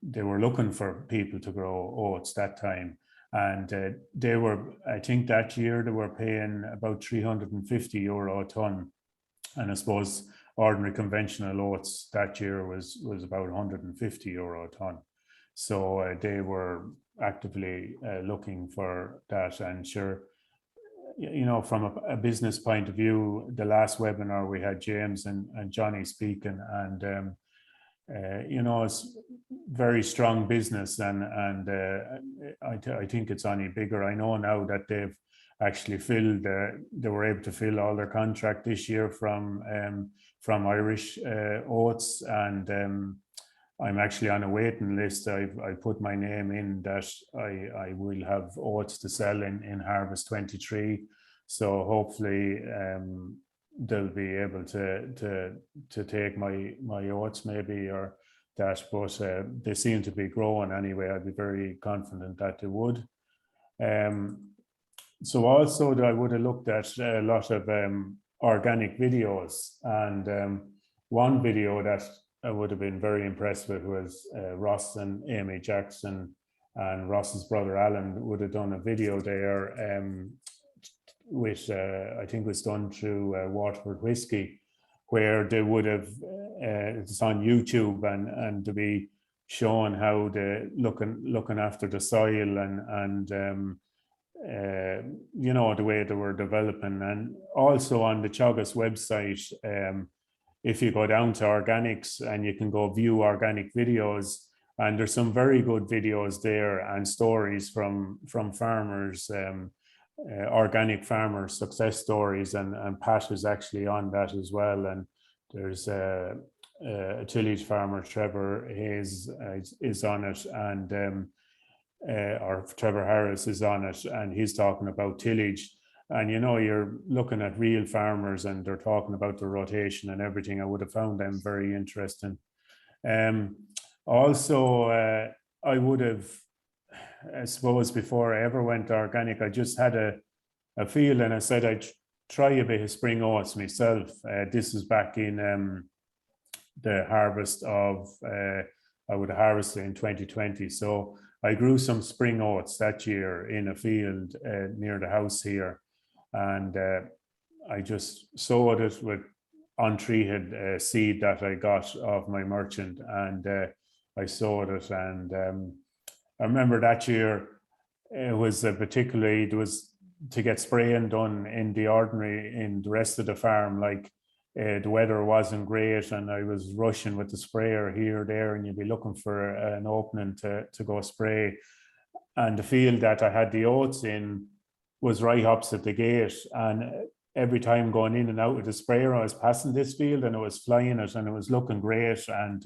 they were looking for people to grow oats that time. And they were, I think that year they were paying about €350 a ton. And I suppose ordinary conventional oats that year was about €150 a ton. So they were actively looking for that. And sure, you know, from a business point of view, the last webinar we had James and Johnny speaking, and you know, it's very strong business, and I think it's only bigger. I know now that they've actually filled, they were able to fill all their contract this year from Irish oats, and I'm actually on a waiting list. I put my name in that I will have oats to sell in harvest 23. So hopefully they'll be able to take my oats maybe, or that, but they seem to be growing anyway. I'd be very confident that they would. So also I would have looked at a lot of organic videos, and one video that I would have been very impressed with was Ross and Amy Jackson, and Ross's brother Alan would have done a video there, which I think was done through Waterford Whiskey, where they would have, it's on YouTube, and to be showing how they're looking after the soil, and you know, the way they were developing. And also on the Teagasc website, if you go down to organics, and you can go view organic videos, and there's some very good videos there and stories from farmers, organic farmers, success stories, and Pat is actually on that as well. And there's a tillage farmer, Trevor Hayes, is on it, and or Trevor Harris is on it, and he's talking about tillage. And, you know, you're looking at real farmers, and they're talking about the rotation and everything. I would have found them very interesting. Also, I would have, I suppose, before I ever went organic, I just had a feel, and I said I'd try a bit of spring oats myself. This is back in the harvest of, I would have harvested in 2020. So I grew some spring oats that year in a field near the house here. And I just sowed it with untreated seed that I got off my merchant, and I sowed it. And I remember that year it was particularly, it was to get spraying done in the ordinary in the rest of the farm. Like the weather wasn't great, and I was rushing with the sprayer here, there, and you'd be looking for an opening to go spray. And the field that I had the oats in was right opposite the gate, and every time going in and out with the sprayer, I was passing this field, and it was flying it, and it was looking great, and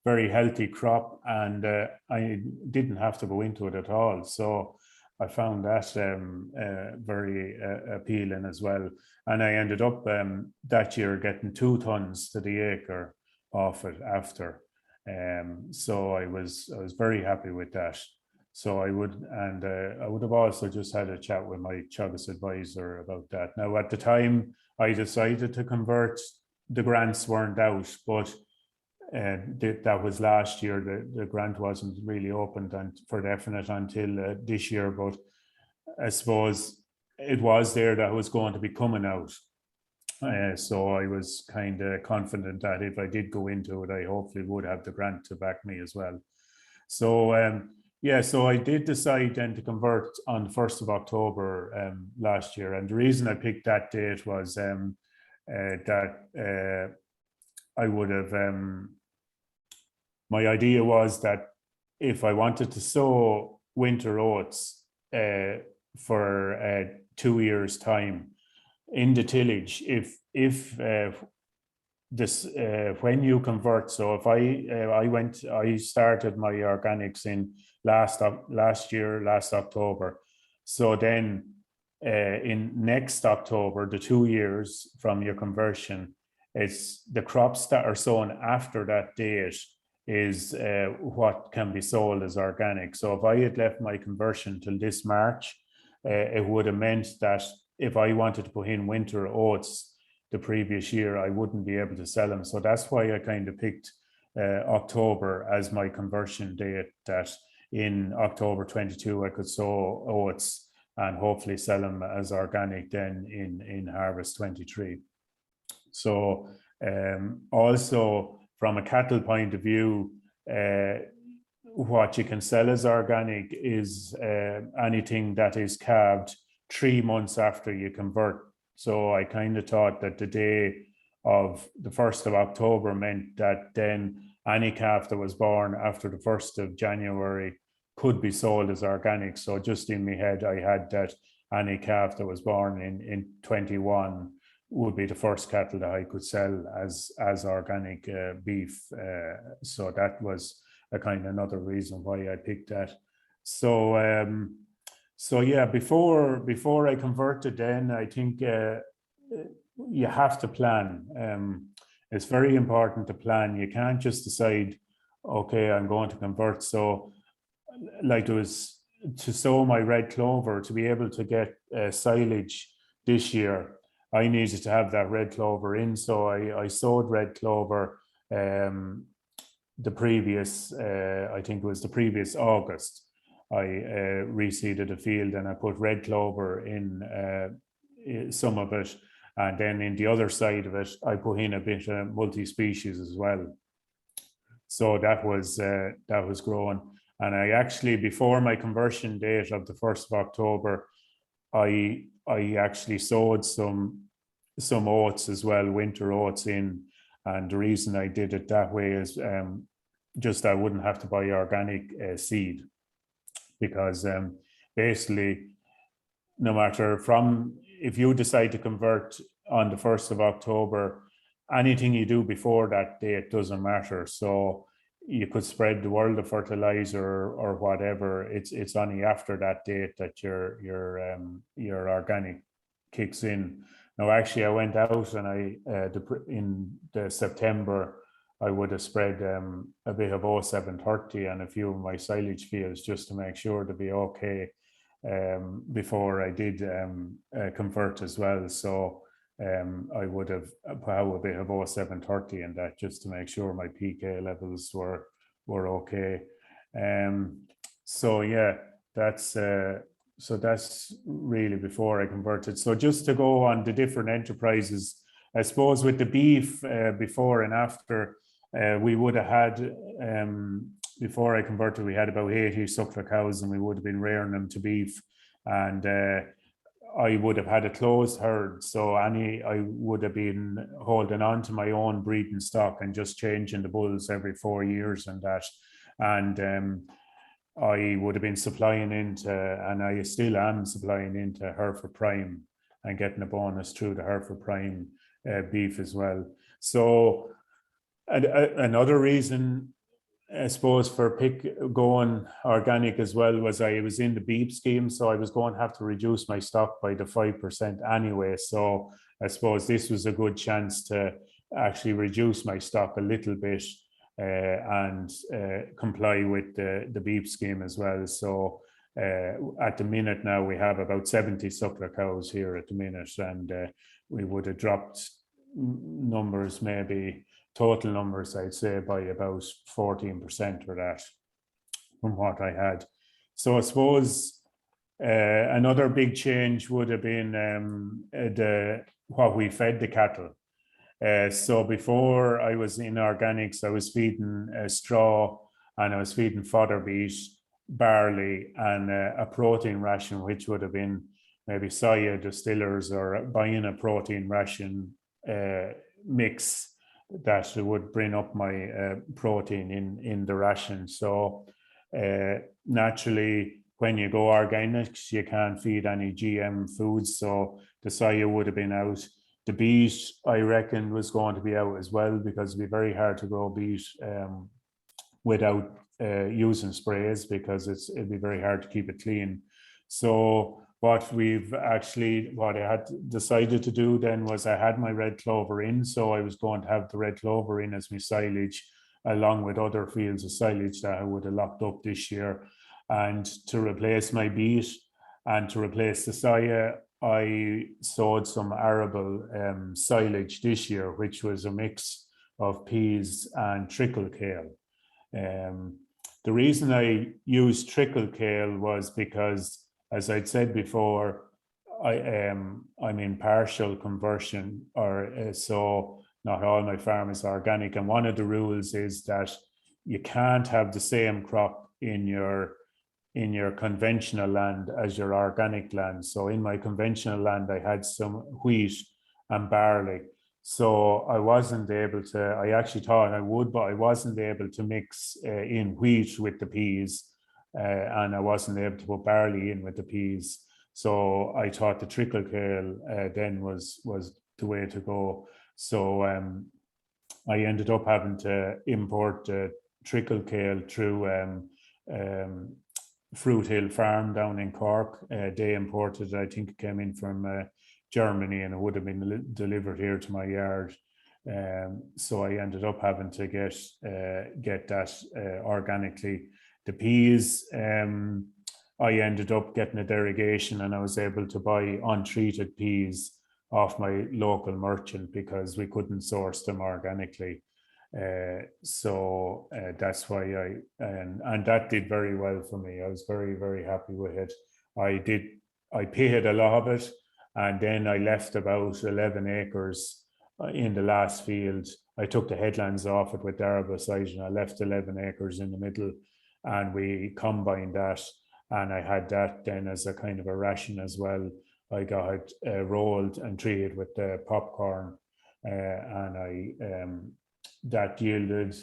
very healthy crop, and I didn't have to go into it at all. So I found that very appealing as well. And I ended up that year getting 2 tons to the acre off it after. So I was very happy with that. So I would, and I would have also just had a chat with my Teagasc advisor about that. Now, at the time I decided to convert, the grants weren't out, but that was last year. The grant wasn't really opened for definite until this year, but I suppose it was there that was going to be coming out. So I was kind of confident that if I did go into it, I hopefully would have the grant to back me as well. So yeah, so I did decide then to convert on the 1st of October last year. And the reason I picked that date was that I would have, my idea was that if I wanted to sow winter oats for 2 years' time in the tillage, if this when you convert, so if I started my organics in last October, so then in next October, the 2 years from your conversion, it's the crops that are sown after that date is what can be sold as organic. So if I had left my conversion till this March, it would have meant that if I wanted to put in winter oats the previous year, I wouldn't be able to sell them. So that's why I kind of picked October as my conversion date, that in October 22 I could sow oats and hopefully sell them as organic then in harvest 23. So also from a cattle point of view, what you can sell as organic is anything that is calved 3 months after you convert. So I kind of thought that the day of the 1st of October meant that then any calf that was born after the 1st of January could be sold as organic. So just in my head, I had that any calf that was born in 21 would be the first cattle that I could sell as organic beef. So that was a kind of another reason why I picked that. So so yeah, before I converted, then I think you have to plan. It's very important to plan. You can't just decide, okay, I'm going to convert. So like, it was to sow my red clover, to be able to get silage this year, I needed to have that red clover in. So I sowed red clover the previous, I think it was the previous August. I reseeded a field and I put red clover in some of it. And then in the other side of it, I put in a bit of multi-species as well. So that was growing. And I actually, before my conversion date of the 1st of October, I actually sowed some oats as well, winter oats in. And the reason I did it that way is just I wouldn't have to buy organic seed, because basically, no matter if you decide to convert on the 1st of October, anything you do before that date doesn't matter. So you could spread the world of fertilizer or whatever. It's only after that date that your organic kicks in. Now, actually, I went out and in the September, I would have spread a bit of 0730 on a few of my silage fields just to make sure to be okay before I did convert as well. So I would have put out a bit of 0730 in that just to make sure my PK levels were okay. So yeah, that's really before I converted. So just to go on the different enterprises, I suppose with the beef before and after, we would have had, before I converted, we had about 80 suckler cows and we would have been rearing them to beef. And I would have had a closed herd. So I would have been holding on to my own breeding stock and just changing the bulls every 4 years and that. And I would have been supplying into, and I still am supplying into Hereford Prime and getting a bonus through the Hereford Prime beef as well. So another reason, I suppose, for going organic as well was I was in the beef scheme, so I was going to have to reduce my stock by the 5% anyway. So I suppose this was a good chance to actually reduce my stock a little bit and comply with the beef scheme as well. So at the minute now we have about 70 suckler cows here at the minute, and we would have dropped numbers, maybe total numbers, I'd say, by about 14% or that from what I had. So I suppose another big change would have been what we fed the cattle. So before I was in organics, I was feeding straw, and I was feeding fodder beet, barley, and a protein ration, which would have been maybe soya distillers, or buying a protein ration mix that would bring up my protein in the ration. So naturally, when you go organics, you can't feed any GM foods. So the soya would have been out. The beet, I reckon, was going to be out as well, because it'd be very hard to grow beet without using sprays, because it'd be very hard to keep it clean. So what I had decided to do then was, I had my red clover in, so I was going to have the red clover in as my silage, along with other fields of silage that I would have locked up this year. And to replace my beet and to replace the soya, I sowed some arable silage this year, which was a mix of peas and trickle kale. The reason I used trickle kale was because, as I'd said before, I'm in partial conversion, so not all my farm is organic. And one of the rules is that you can't have the same crop in your conventional land as your organic land. So in my conventional land, I had some wheat and barley. So I wasn't able to, I actually thought I would, but I wasn't able to mix in wheat with the peas, and I wasn't able to put barley in with the peas. So I thought the trickle kale then was the way to go. So I ended up having to import trickle kale through Fruit Hill Farm down in Cork. They imported it. I think it came in from Germany, and it would have been delivered here to my yard. So I ended up having to get that organically. The peas, I ended up getting a derogation, and I was able to buy untreated peas off my local merchant, because we couldn't source them organically. So that's why and that did very well for me. I was very, very happy with it. I paid a lot of it, and then I left about 11 acres in the last field. I took the headlands off it with the herbicide, and I left 11 acres in the middle, and we combined that, and I had that then as a kind of a ration as well. I got it rolled and treated with the popcorn, and that yielded,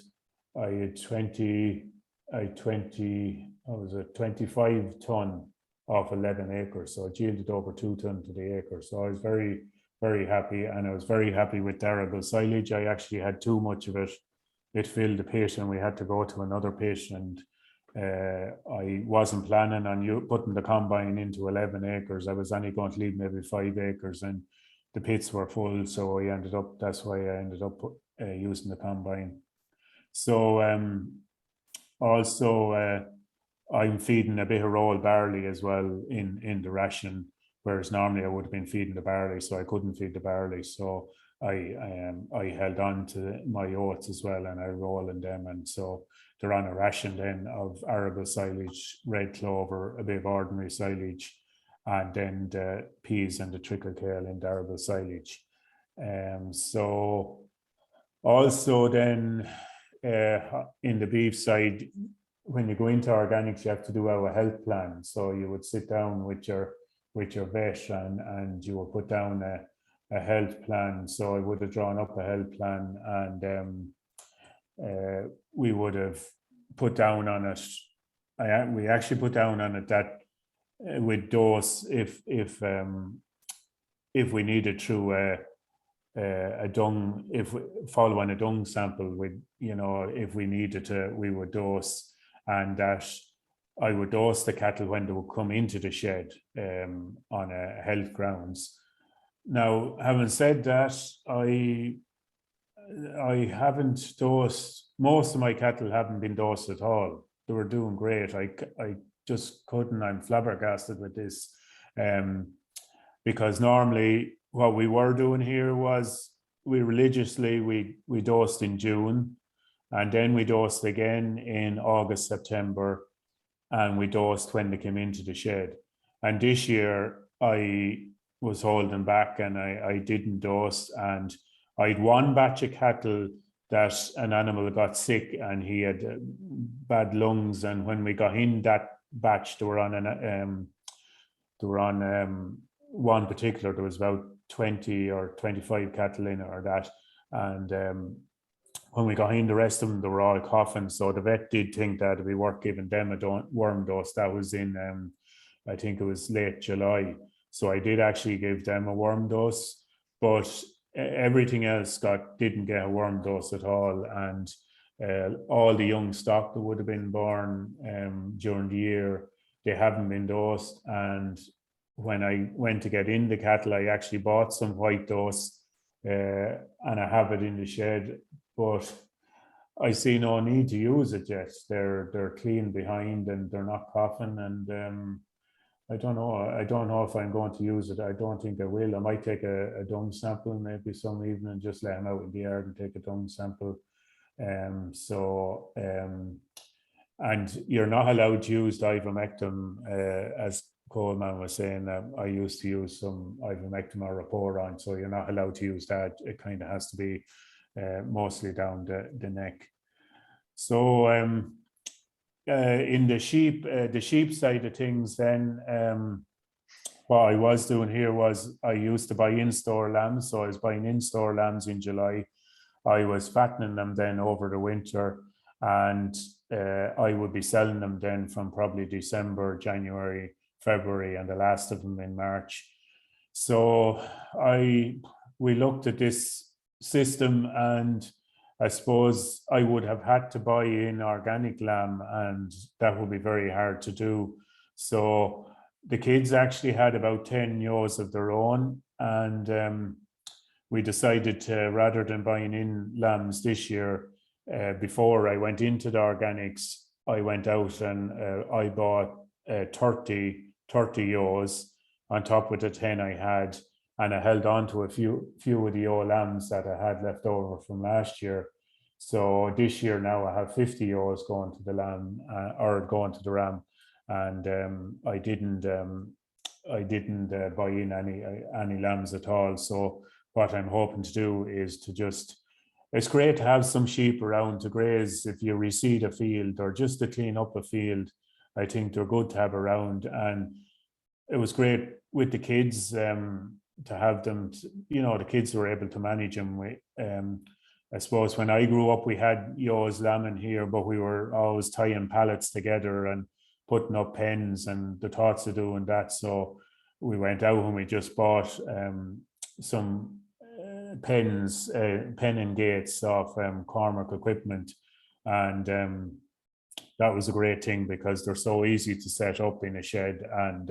I had 25 ton off 11 acres. So it yielded over 2 ton to the acre. So I was very, very happy, and I was very happy with the arable silage. I actually had too much of it. It filled the pit, and we had to go to another pit, and I wasn't planning on putting the combine into 11 acres. I was only going to leave maybe 5 acres, and the pits were full. So that's why I ended up using the combine. So also I'm feeding a bit of rolled barley as well in the ration, whereas normally I would have been feeding the barley, so I couldn't feed the barley. So I held on to my oats as well, and I roll in them, and so they're on a ration then of arable silage, red clover, a bit of ordinary silage, and then the peas and the trickle kale in the arable silage. So also then in the beef side, when you go into organics, you have to do our health plan. So you would sit down with your vet, and you would put down a health plan. So I would have drawn up a health plan, and we would have put down on it. We actually put down on it that with dose if we needed through a dung, following a dung sample, with if we needed to, we would dose, and that I would dose the cattle when they would come into the shed on a health grounds. Now, having said that, I haven't dosed most of my cattle haven't been dosed at all. They were doing great. I just couldn't. I'm flabbergasted with this, because normally what we were doing here was we dosed in June, and then we dosed again in August, September, and we dosed when they came into the shed. And this year I was holding back and I didn't dose, and I had one batch of cattle that an animal got sick and he had bad lungs, and when we got in that batch, they were on one particular, there was about 20 or 25 cattle in it or that, and when we got in the rest of them, they were all coughing, so the vet did think that it'd be worth giving them a worm dose. That was in I think it was late July, so I did actually give them a worm dose, but everything else didn't get a worm dose at all. And all the young stock that would have been born during the year, they haven't been dosed. And when I went to get in the cattle, I actually bought some white dose, and I have it in the shed, but I see no need to use it yet. They're clean behind and they're not coughing, and I don't know if I'm going to use it. I don't think I will. I might take a dung sample maybe some evening, just let them out in the yard and take a dung sample. And you're not allowed to use the ivermectin, as Colman was saying. I used to use some ivermectin or Raporon, so you're not allowed to use that. It kind of has to be mostly down the neck. So in the sheep side of things, then what I was doing here was I used to buy in-store lambs. So I was buying in-store lambs in July. I was fattening them then over the winter, and I would be selling them then from probably December, January, February, and the last of them in March. So we looked at this system, and I suppose I would have had to buy in organic lamb, and that would be very hard to do. So the kids actually had about 10 ewes of their own, and we decided to, rather than buying in lambs this year, before I went into the organics, I went out and I bought 30 ewes on top of the 10 I had, and I held on to a few of the ewe lambs that I had left over from last year. So this year now I have 50 ewes going to the lamb, or going to the ram, and I didn't buy in any lambs at all. So what I'm hoping to do is to it's great to have some sheep around to graze if you reseed a field or just to clean up a field. I think they're good to have around, and it was great with the kids to have them. The kids were able to manage them. I suppose when I grew up, we had ewes lambing here, but we were always tying pallets together and putting up pens, and the thoughts of doing that. So we went out and we just bought some pen and gates off Cormac Equipment, and that was a great thing because they're so easy to set up in a shed, and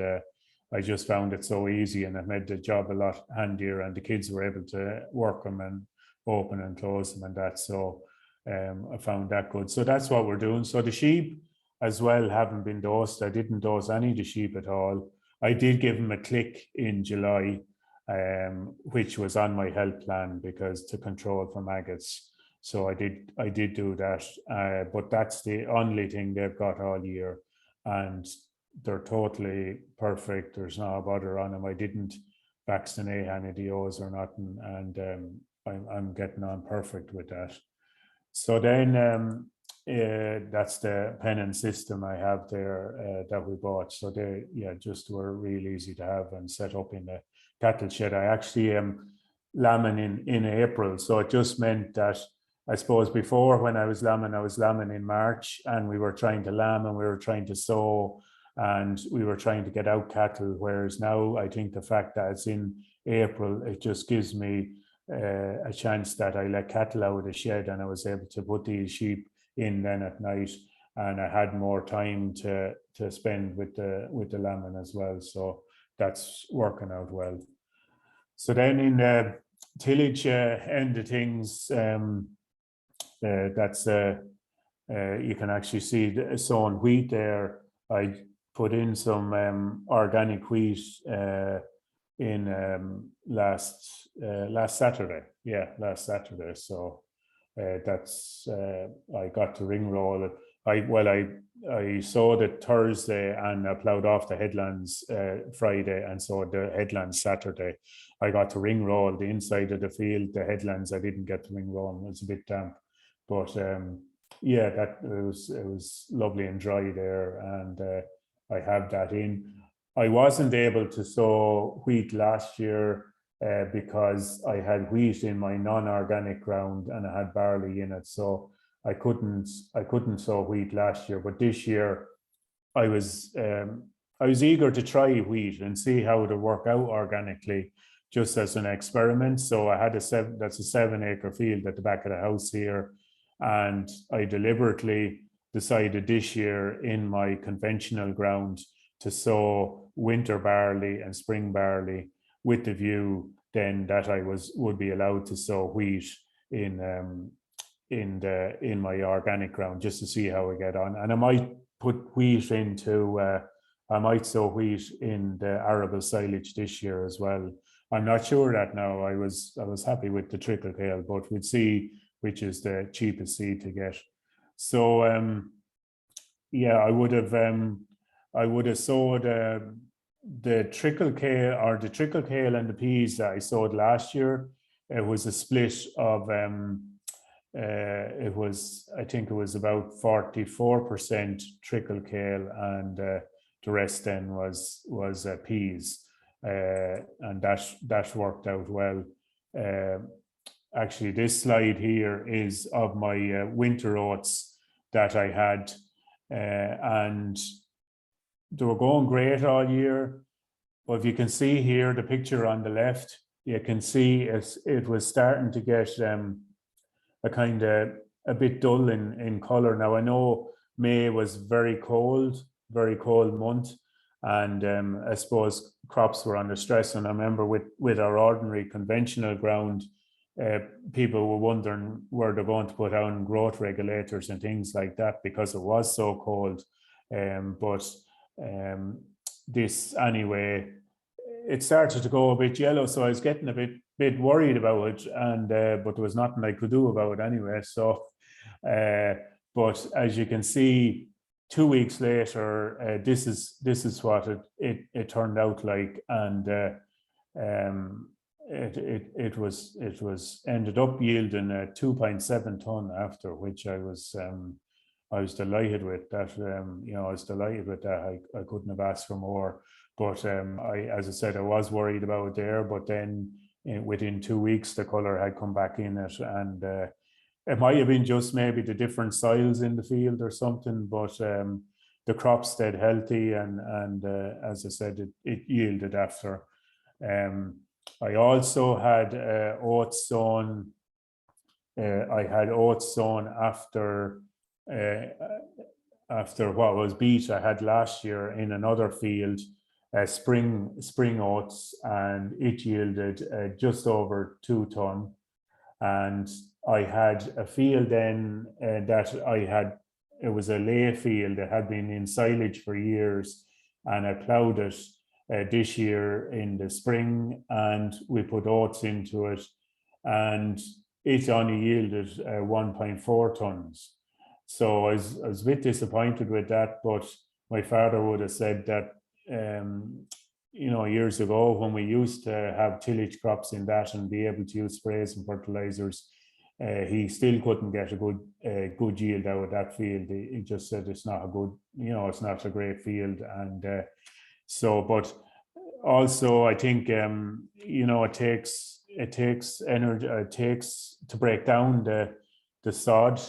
I just found it so easy, and it made the job a lot handier, and the kids were able to work them and open and close them and that. So I found that good. So that's what we're doing. So the sheep as well haven't been dosed. I didn't dose any of the sheep at all. I did give them a click in July, which was on my health plan because to control for maggots. So I did do that, but that's the only thing they've got all year, and they're totally perfect. There's no bother on them. I didn't vaccinate any of the ewes or nothing, and I'm getting on perfect with that. So then that's the pennon system I have there that we bought. So they just were really easy to have and set up in the cattle shed. I actually am lambing in April, so it just meant that I suppose before when I was lambing in March, and we were trying to lamb and we were trying to sow and we were trying to get out cattle, whereas now I think the fact that it's in April, it just gives me a chance that I let cattle out of the shed, and I was able to put these sheep in then at night, and I had more time to spend with the lambing as well. So that's working out well. So then in the tillage end of things, that's you can actually see the sown wheat there. I put in some organic wheat in last Saturday. Yeah, last Saturday. So that's I got to ring roll it. I sowed it Thursday and I ploughed off the headlands Friday and sowed the headlands Saturday. I got to ring roll the inside of the field. The headlands I didn't get to ring roll. It was a bit damp, but yeah, that it was lovely and dry there, and I have that in. I wasn't able to sow wheat last year because I had wheat in my non-organic ground and I had barley in it, so I couldn't sow wheat last year. But this year, I was eager to try wheat and see how it would work out organically, just as an experiment. So I had that's a 7-acre field at the back of the house here, and I deliberately decided this year in my conventional ground to sow winter barley and spring barley, with the view then that I would be allowed to sow wheat in my organic ground, just to see how I get on. And I might put wheat into I might sow wheat in the arable silage this year as well. I'm not sure that now. I was happy with the trickle kale, but we'd see which is the cheapest seed to get. So yeah, I would have sowed the trickle kale and the peas that I sowed last year. It was a split of I think it was about 44% trickle kale, and the rest then was peas, and that worked out well. Actually, this slide here is of my winter oats that I had, and they were going great all year. But if you can see here, the picture on the left, you can see it was starting to get a bit dull in color. Now I know May was very cold month, and I suppose crops were under stress. And I remember with our ordinary conventional ground, people were wondering where they're going to put on growth regulators and things like that because it was so cold. But this anyway, it started to go a bit yellow, so I was getting a bit worried about it, and but there was nothing I could do about it anyway. So, but as you can see, 2 weeks later, this is what it turned out like, and it was ended up yielding a 2.7 ton after, which I was delighted with that. I was delighted with that. I couldn't have asked for more. But as I said, I was worried about it there. But then within 2 weeks, the colour had come back in it, and it might have been just maybe the different soils in the field or something. But the crop stayed healthy, and as I said, it yielded after. I also had oats sown. I had oats sown after what was beet I had last year in another field, spring oats, and it yielded just over 2 ton. And I had a field then it was a lay field that had been in silage for years, and I ploughed it this year in the spring, and we put oats into it, and it only yielded 1.4 tons. So I was a bit disappointed with that, but my father would have said that, years ago when we used to have tillage crops in that and be able to use sprays and fertilizers, he still couldn't get a good yield out of that field. He just said it's not a good, it's not a great field. And but also I think, it takes energy, it takes to break down the sod,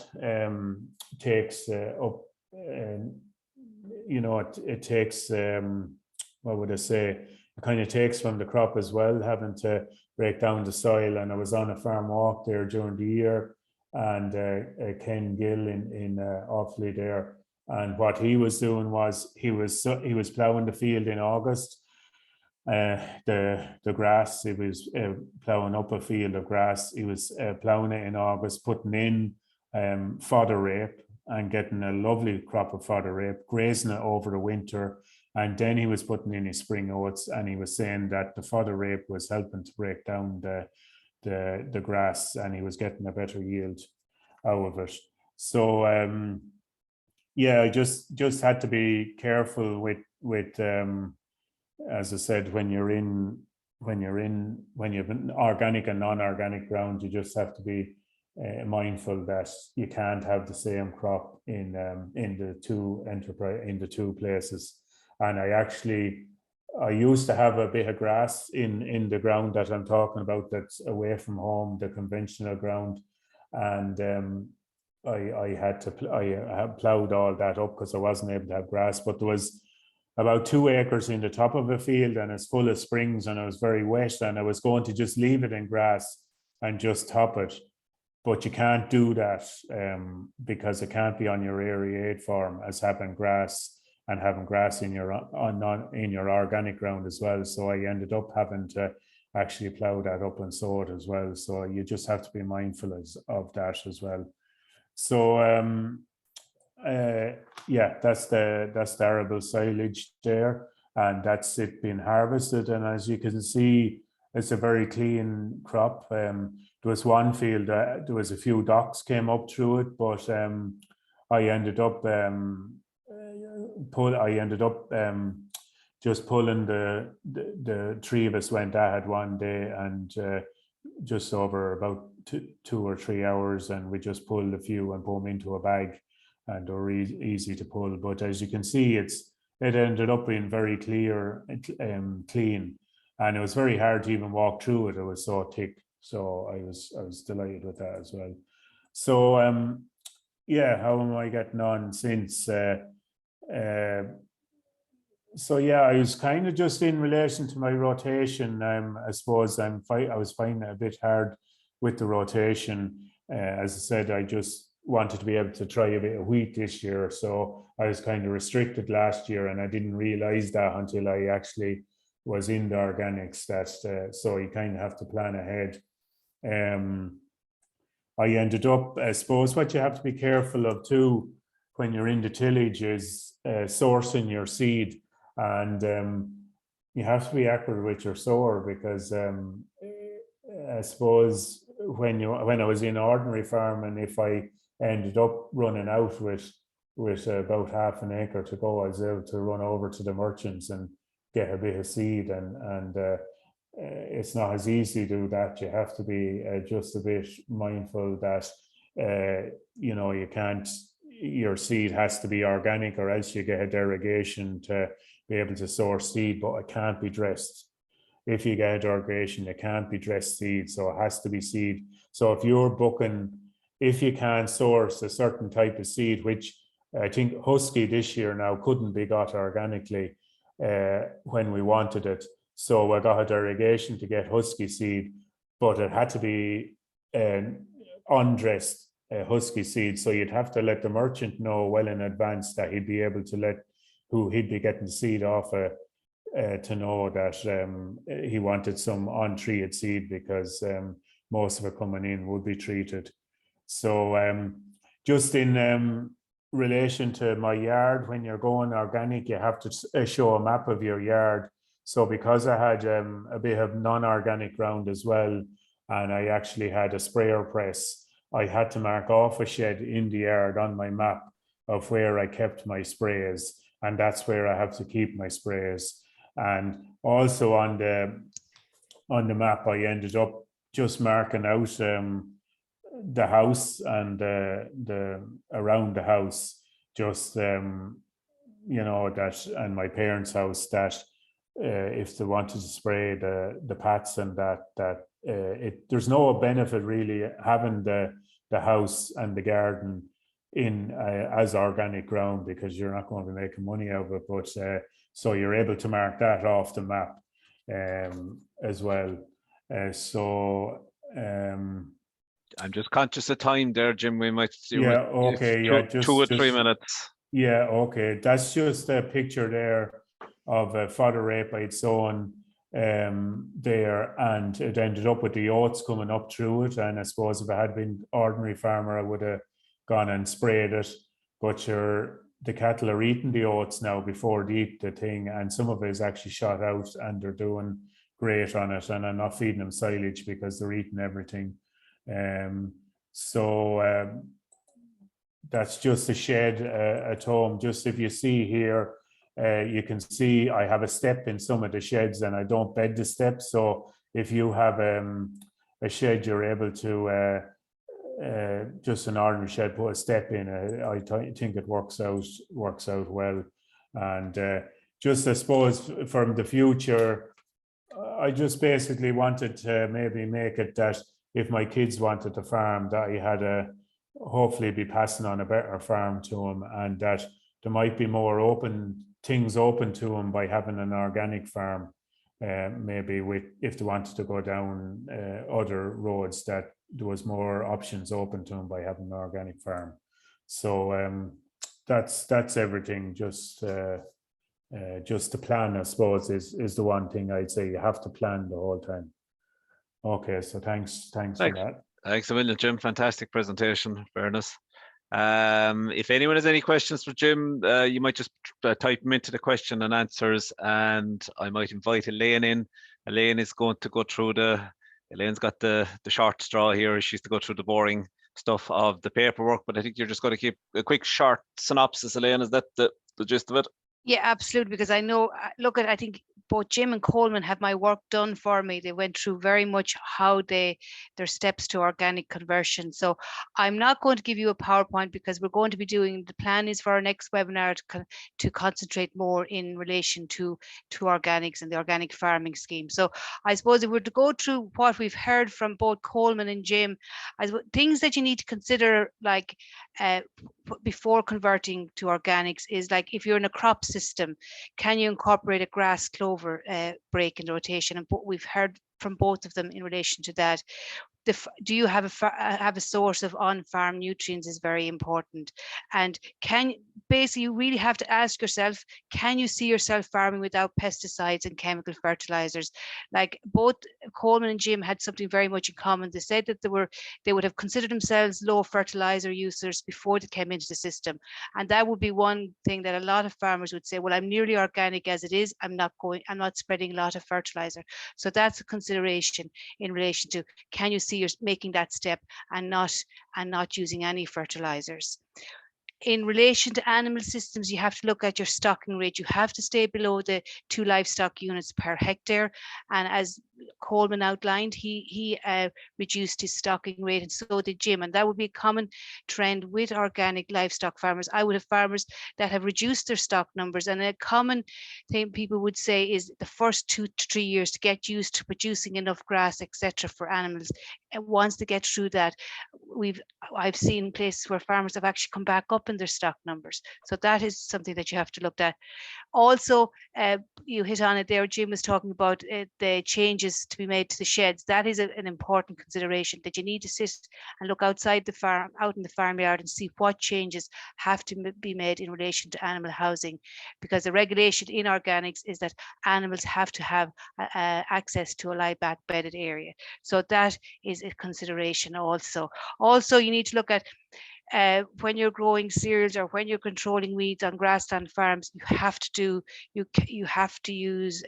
takes up, it takes, what would I say, it kind of takes from the crop as well, having to break down the soil. And I was on a farm walk there during the year, and Ken Gill in Offaly there, and what he was doing was he was ploughing the field in August. The grass, he was ploughing up a field of grass. He was ploughing it in August, putting in fodder rape and getting a lovely crop of fodder rape, grazing it over the winter. And then he was putting in his spring oats, and he was saying that the fodder rape was helping to break down the grass, and he was getting a better yield out of it. So yeah, I just had to be careful with as I said, when you have an organic and non-organic ground, you just have to be mindful that you can't have the same crop in the two places. And I used to have a bit of grass in the ground that I'm talking about, that's away from home, the conventional ground, and I had plowed all that up because I wasn't able to have grass. But there was about 2 acres in the top of a field, and it's full of springs, and it was very wet, and I was going to just leave it in grass and just top it. But you can't do that because it can't be on your aerate form as having grass and having grass in your organic ground as well. So I ended up having to actually plow that up and sow it as well. So you just have to be mindful of that as well. So yeah, that's the arable silage there, and that's it being harvested. And as you can see, it's a very clean crop. There was one field, there was a few docks came up through it, but I ended up just pulling the 3 of us went ahead one day, and just over about 2 or 3 hours, and we just pulled a few and put them into a bag, and they were easy to pull. But as you can see, it ended up being very clear, clean, and it was very hard to even walk through it. It was so thick. So I was delighted with that as well. So yeah, how am I getting on since? So yeah, I was kind of just in relation to my rotation. I suppose I was finding it a bit hard with the rotation. As I said, I just wanted to be able to try a bit of wheat this year, so I was kind of restricted last year, and I didn't realize that until I actually was in the organics. So you kind of have to plan ahead. I ended up, I suppose, what you have to be careful of too when you're in the tillage is sourcing your seed, and you have to be accurate with your sower, because I suppose when I was in ordinary farming, if I ended up running out with about half an acre to go, I was able to run over to the merchants and get a bit of seed, and it's not as easy to do that. You have to be just a bit mindful that you can't, your seed has to be organic, or else you get a derogation to be able to source seed, but it can't be dressed. If you get a derogation, it can't be dressed seed, so it has to be seed. So if you're booking, if you can source a certain type of seed, which I think Husky this year now couldn't be got organically when we wanted it, so I got a derogation to get Husky seed, but it had to be undressed Husky seed. So you'd have to let the merchant know well in advance that he'd be able to let who he'd be getting the seed off to know that he wanted some untreated seed, because most of it coming in would be treated. So just in relation to my yard, when you're going organic, you have to show a map of your yard. So because I had a bit of non-organic ground as well, and I actually had a sprayer press, I had to mark off a shed in the yard on my map of where I kept my sprays, and that's where I have to keep my sprays. And also on the map, I ended up just marking out the house and the around the house, just that, and my parents' house, that if they wanted to spray the pats and that there's no benefit really having the house and the garden in as organic ground, because you're not going to be making money out of it. But so you're able to mark that off the map as well. I'm just conscious of time there, Jim. We might do 2 or 3 minutes. Yeah, okay. That's just a picture there of fodder rape I'd sown there, and it ended up with the oats coming up through it. And I suppose if I had been ordinary farmer, I would have gone and sprayed it, but the cattle are eating the oats now before they eat the thing, and some of it is actually shot out and they're doing great on it, and I'm not feeding them silage because they're eating everything. That's just a shed at home. Just if you see here, you can see I have a step in some of the sheds and I don't bed the steps. So if you have a shed, you're able to just an ordinary shed, put a step in. I think it works out well. And just I suppose from the future, I just basically wanted to maybe make it that if my kids wanted to farm, that I had hopefully be passing on a better farm to them, and that there might be more things open to them by having an organic farm. Maybe if they wanted to go down other roads, that there was more options open to them by having an organic farm. So that's everything. Just the plan, I suppose, is the one thing I'd say. You have to plan the whole time. Okay, so thanks for that. Thanks a million, Jim. Fantastic presentation, fairness. If anyone has any questions for Jim, you might just type them into the question and answers, and I might invite Elaine in. Elaine is going to go through Elaine's got the short straw here. She's to go through the boring stuff of the paperwork, but I think you're just going to keep a quick short synopsis, Elaine. Is that the gist of it? Yeah, absolutely. Because I know, I think both Jim and Colman have my work done for me. They went through very much how their steps to organic conversion. So I'm not going to give you a PowerPoint because we're going to be doing, the plan is for our next webinar to concentrate more in relation to organics and the organic farming scheme. So I suppose if we're to go through what we've heard from both Colman and Jim, things that you need to consider, like before converting to organics, is like if you're in a crop system, can you incorporate a grass clover break in the rotation? And we've heard from both of them in relation to that. Do you have a source of on-farm nutrients is very important. And basically you really have to ask yourself, can you see yourself farming without pesticides and chemical fertilizers? Like both Colman and Jim had something very much in common. They said that they would have considered themselves low fertilizer users before they came into the system. And that would be one thing that a lot of farmers would say, well, I'm nearly organic as it is. I'm not spreading a lot of fertilizer. So that's a consideration in relation to, can you see you're making that step and not using any fertilizers. In relation to animal systems, you have to look at your stocking rate. You have to stay below the 2 livestock units per hectare. And as Colman outlined, he reduced his stocking rate, and so did Jim. And that would be a common trend with organic livestock farmers. I would have farmers that have reduced their stock numbers. And a common thing people would say is the first 2 to 3 years to get used to producing enough grass, etc., for animals. And once they get through that, I've seen places where farmers have actually come back up in their stock numbers. So that is something that you have to look at. Also, you hit on it there, Jim was talking about the changes to be made to the sheds. That is an important consideration, that you need to sit and look outside the farm, out in the farmyard, and see what changes have to be made in relation to animal housing, because the regulation in organics is that animals have to have access to a lie back bedded area. So that is a consideration also. Also, you need to look at when you're growing cereals or when you're controlling weeds on grassland farms, you have to use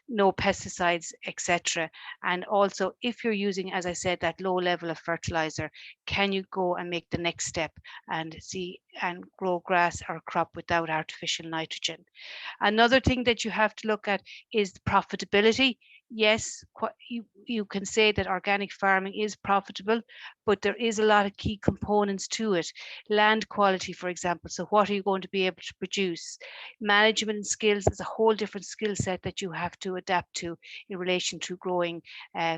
no pesticides, etc. And also, if you're using, as I said, that low level of fertilizer, can you go and make the next step and grow grass or crop without artificial nitrogen? Another thing that you have to look at is the profitability. Yes, you can say that organic farming is profitable, but there is a lot of key components to it. Land quality, for example. So what are you going to be able to produce? Management skills is a whole different skill set that you have to adapt to in relation to growing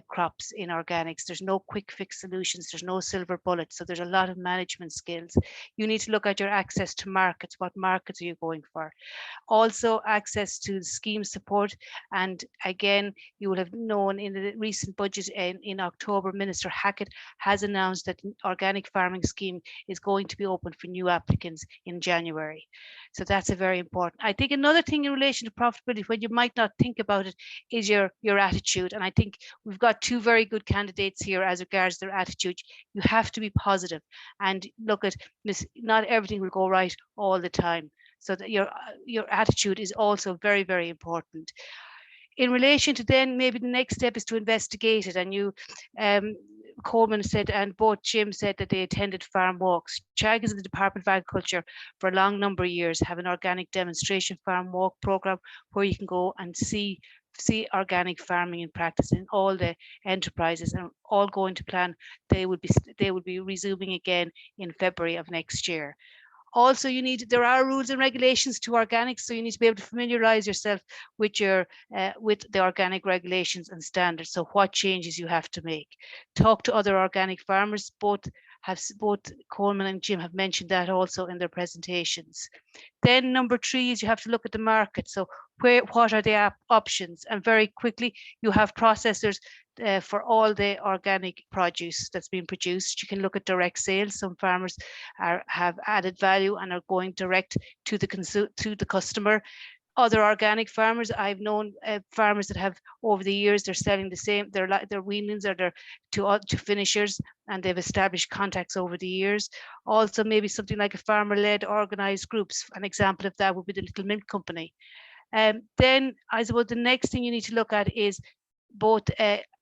crops in organics. There's no quick fix solutions. There's no silver bullet. So there's a lot of management skills. You need to look at your access to markets. What markets are you going for? Also, access to scheme support. And again, you will have known in the recent budget in October, Minister Hackett has announced that organic farming scheme is going to be open for new applicants in January. So that's a very important. I think another thing in relation to profitability, when you might not think about it, is your attitude. And I think we've got two very good candidates here as regards their attitude. You have to be positive and look at this. Not everything will go right all the time. So that your attitude is also very, very important. In relation to then, maybe the next step is to investigate it. And you, Colman said, and both Jim said that they attended farm walks. Teagasc and the Department of Agriculture for a long number of years have an organic demonstration farm walk program where you can go and see organic farming in practice in all the enterprises, and all going to plan. They will be resuming again in February of next year. Also, there are rules and regulations to organics, so you need to be able to familiarize yourself with with the organic regulations and standards. So what changes you have to make. Talk to other organic farmers. Both Colman and Jim have mentioned that also in their presentations. Then number 3 is you have to look at the market. So what are the options? And very quickly, you have processors for all the organic produce that's being produced. You can look at direct sales. Some farmers have added value and are going direct to the customer. Other organic farmers, I've known farmers that have over the years, they're selling the same, their weanlings or to finishers, and they've established contacts over the years. Also, maybe something like a farmer-led organized groups. An example of that would be the Little Milk Company. Then I suppose the next thing you need to look at is both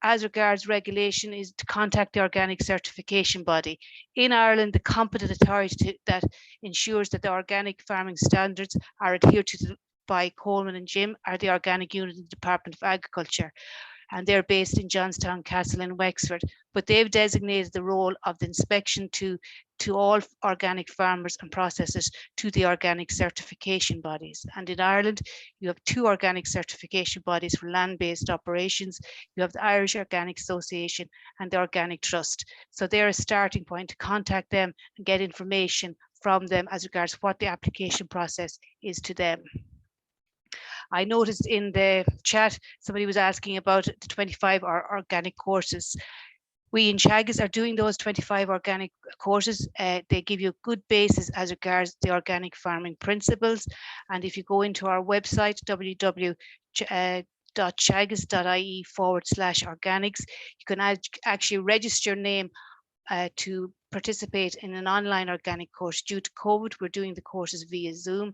as regards regulation is to contact the organic certification body. In Ireland, the competent authority that ensures that the organic farming standards are adhered to by Colman and Jim are the Organic Unit in the Department of Agriculture, and they're based in Johnstown Castle in Wexford. But they've designated the role of the inspection to all organic farmers and processors to the organic certification bodies. And in Ireland, you have 2 organic certification bodies for land-based operations. You have the Irish Organic Association and the Organic Trust. So they're a starting point to contact them and get information from them as regards what the application process is to them. I noticed in the chat, somebody was asking about the 25 organic courses. We in Teagasc are doing those 25 organic courses. They give you a good basis as regards the organic farming principles. And if you go into our website, www.teagasc.ie/organics, you can actually register your name to participate in an online organic course. Due to COVID, we're doing the courses via Zoom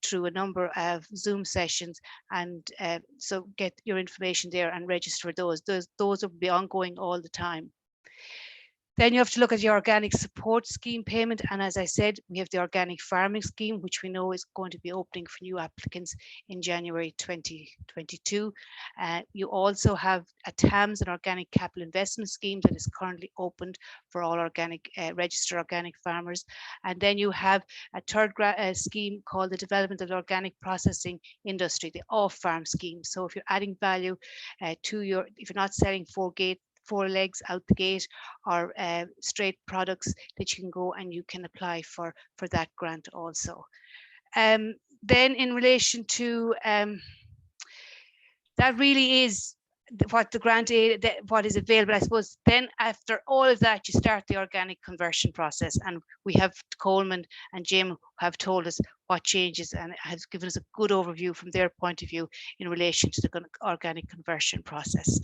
through a number of Zoom sessions, and so get your information there and register for those. Those will be ongoing all the time. Then you have to look at your organic support scheme payment. And as I said, we have the organic farming scheme, which we know is going to be opening for new applicants in January 2022. You also have a TAMS, an organic capital investment scheme that is currently opened for all organic registered organic farmers. And then you have a third scheme called the Development of the Organic Processing Industry, the off-farm scheme. So if you're adding value if you're not selling four legs out the gate or straight products, that you can go and you can apply for that grant also. Then in relation to that really is what the grant aid, what is available, I suppose. Then after all of that, you start the organic conversion process, and we have Colman and Jim have told us what changes and has given us a good overview from their point of view in relation to the organic conversion process.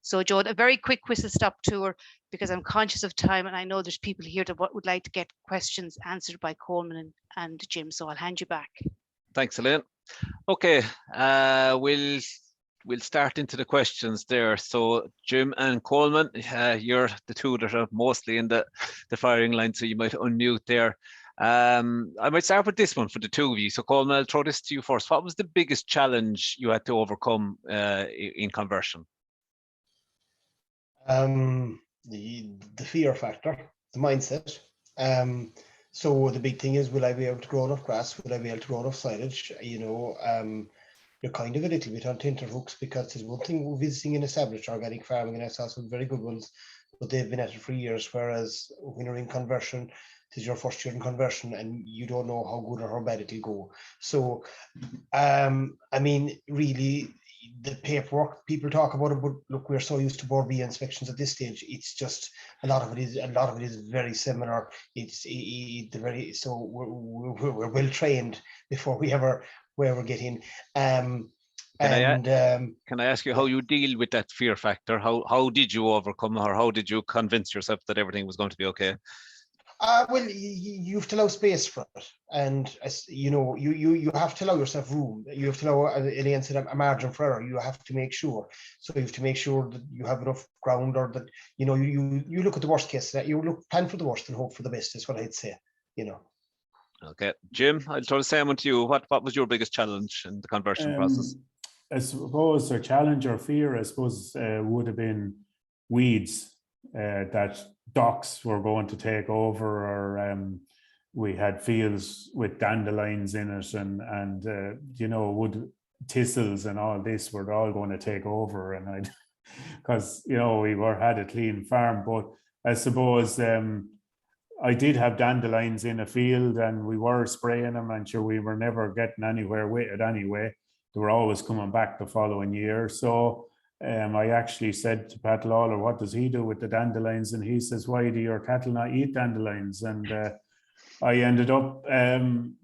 So Joe, a very quick whistle stop tour, because I'm conscious of time and I know there's people here that would like to get questions answered by Colman and Jim. So I'll hand you back. Thanks, Elaine. Okay, we'll start into the questions there. So Jim and Colman, you're the two that are mostly in the firing line, so you might unmute there. I might start with this one for the two of you. So Colman, I'll throw this to you first. What was the biggest challenge you had to overcome in conversion? The fear factor, the mindset. So the big thing is, will I be able to grow enough grass? Will I be able to grow enough silage? You know, you're kind of a little bit on tenterhooks, because there's one thing visiting an established organic farming, and I saw some very good ones, but they've been at it for years. Whereas when you're in conversion, this is your first year in conversion, and you don't know how good or how bad it'll go. So, I mean, really, the paperwork people talk about it, but look, we're so used to board B inspections at this stage. It's just a lot of it is very similar. So we're well trained before we ever get in. Can I ask you how you deal with that fear factor? How did you overcome, or how did you convince yourself that everything was going to be okay? Well, you have to allow space for it, and you have to allow yourself room. You have to allow, Elaine said, a margin for error. You have to make sure. So you have to make sure that you have enough ground, or that you look at the worst case. That you plan for the worst and hope for the best is what I'd say. Okay, Jim, I'll throw the same one to you. What was your biggest challenge in the conversion process? I suppose a challenge or fear, I suppose, would have been weeds that docks were going to take over, or we had fields with dandelions in it, and wood thistles and all this were all going to take over, and because we had a clean farm. But I suppose I did have dandelions in a field, and we were spraying them, and sure, we were never getting anywhere with it anyway. They were always coming back the following year. So I actually said to Pat Lawler, what does he do with the dandelions? And he says, why do your cattle not eat dandelions? And I ended up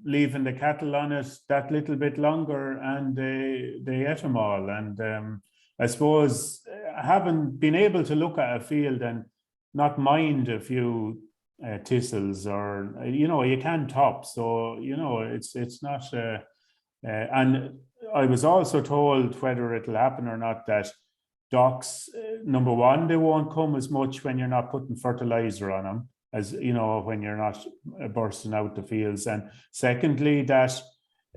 leaving the cattle on it that little bit longer, and they ate them all. And I suppose having been able to look at a field and not mind a few thistles, or you can top, so it's not and I was also told, whether it'll happen or not, that docks, number one, they won't come as much when you're not putting fertilizer on them, as when you're not bursting out the fields, and secondly, that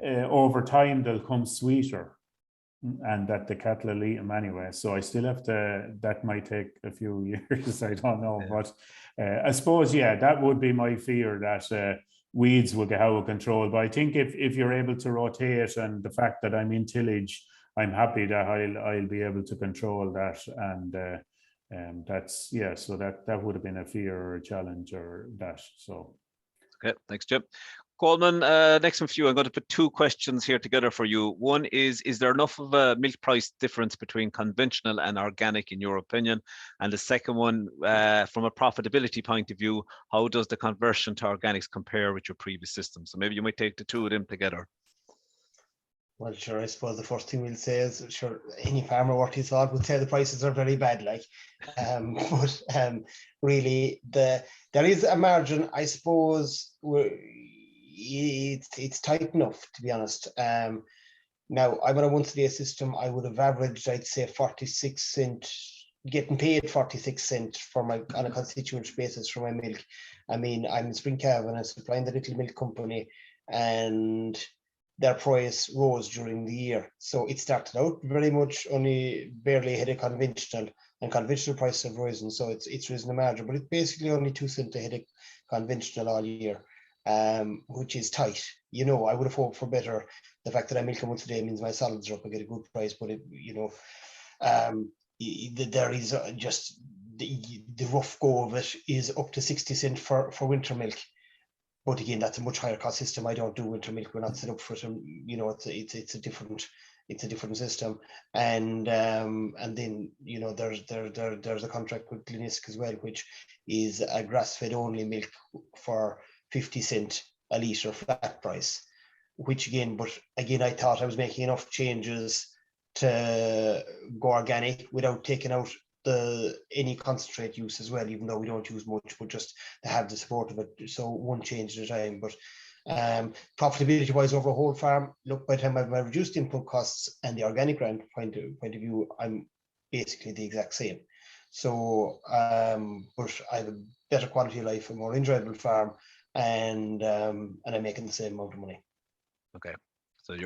over time they'll come sweeter, and that the cattle will eat them anyway. So I still have to, that might take a few years, I don't know. But I suppose, that would be my fear, that weeds will get out of control. But I think if you're able to rotate, and the fact that I'm in tillage, I'm happy that I'll be able to control that. And that's, so that would have been a fear or a challenge, or that. So. Okay, thanks, Jim. Colman, next one for you. I'm going to put two questions here together for you. One is there enough of a milk price difference between conventional and organic in your opinion? And the second one, from a profitability point of view, how does the conversion to organics compare with your previous system? So maybe you might take the two of them together. Well, sure, I suppose the first thing we'll say is, sure, any farmer worth his salt would say the prices are very bad, but really there is a margin, I suppose. It's tight enough, to be honest. Now, I'm on a once-a-day system. I would have averaged, I'd say, 46 cent, getting paid 46 cent on a constituent basis for my milk. I mean, I'm in Spring Calf and I'm supplying the little milk company, and their price rose during the year. So it started out very much only barely ahead of conventional, and conventional prices have risen. So it's risen a margin, but it's basically only 2 cents ahead of conventional all year. Which is tight. I would have hoped for better. The fact that I'm milking once a day means my solids are up. I get a good price, but there is just the rough go of it is up to 60 cents for winter milk. But again, that's a much higher cost system. I don't do winter milk. We're not set up for it. It's a different system. And then there's a contract with Glenisc as well, which is a grass-fed only milk for 50 cent a litre flat price, which again, I thought I was making enough changes to go organic without taking out any concentrate use as well, even though we don't use much, but just to have the support of it. So one change at a time. But profitability wise over a whole farm, look, by the time I've reduced input costs and the organic grant point of view, I'm basically the exact same. So but I have a better quality of life, a more enjoyable farm, and I'm making the same amount of money. Okay, so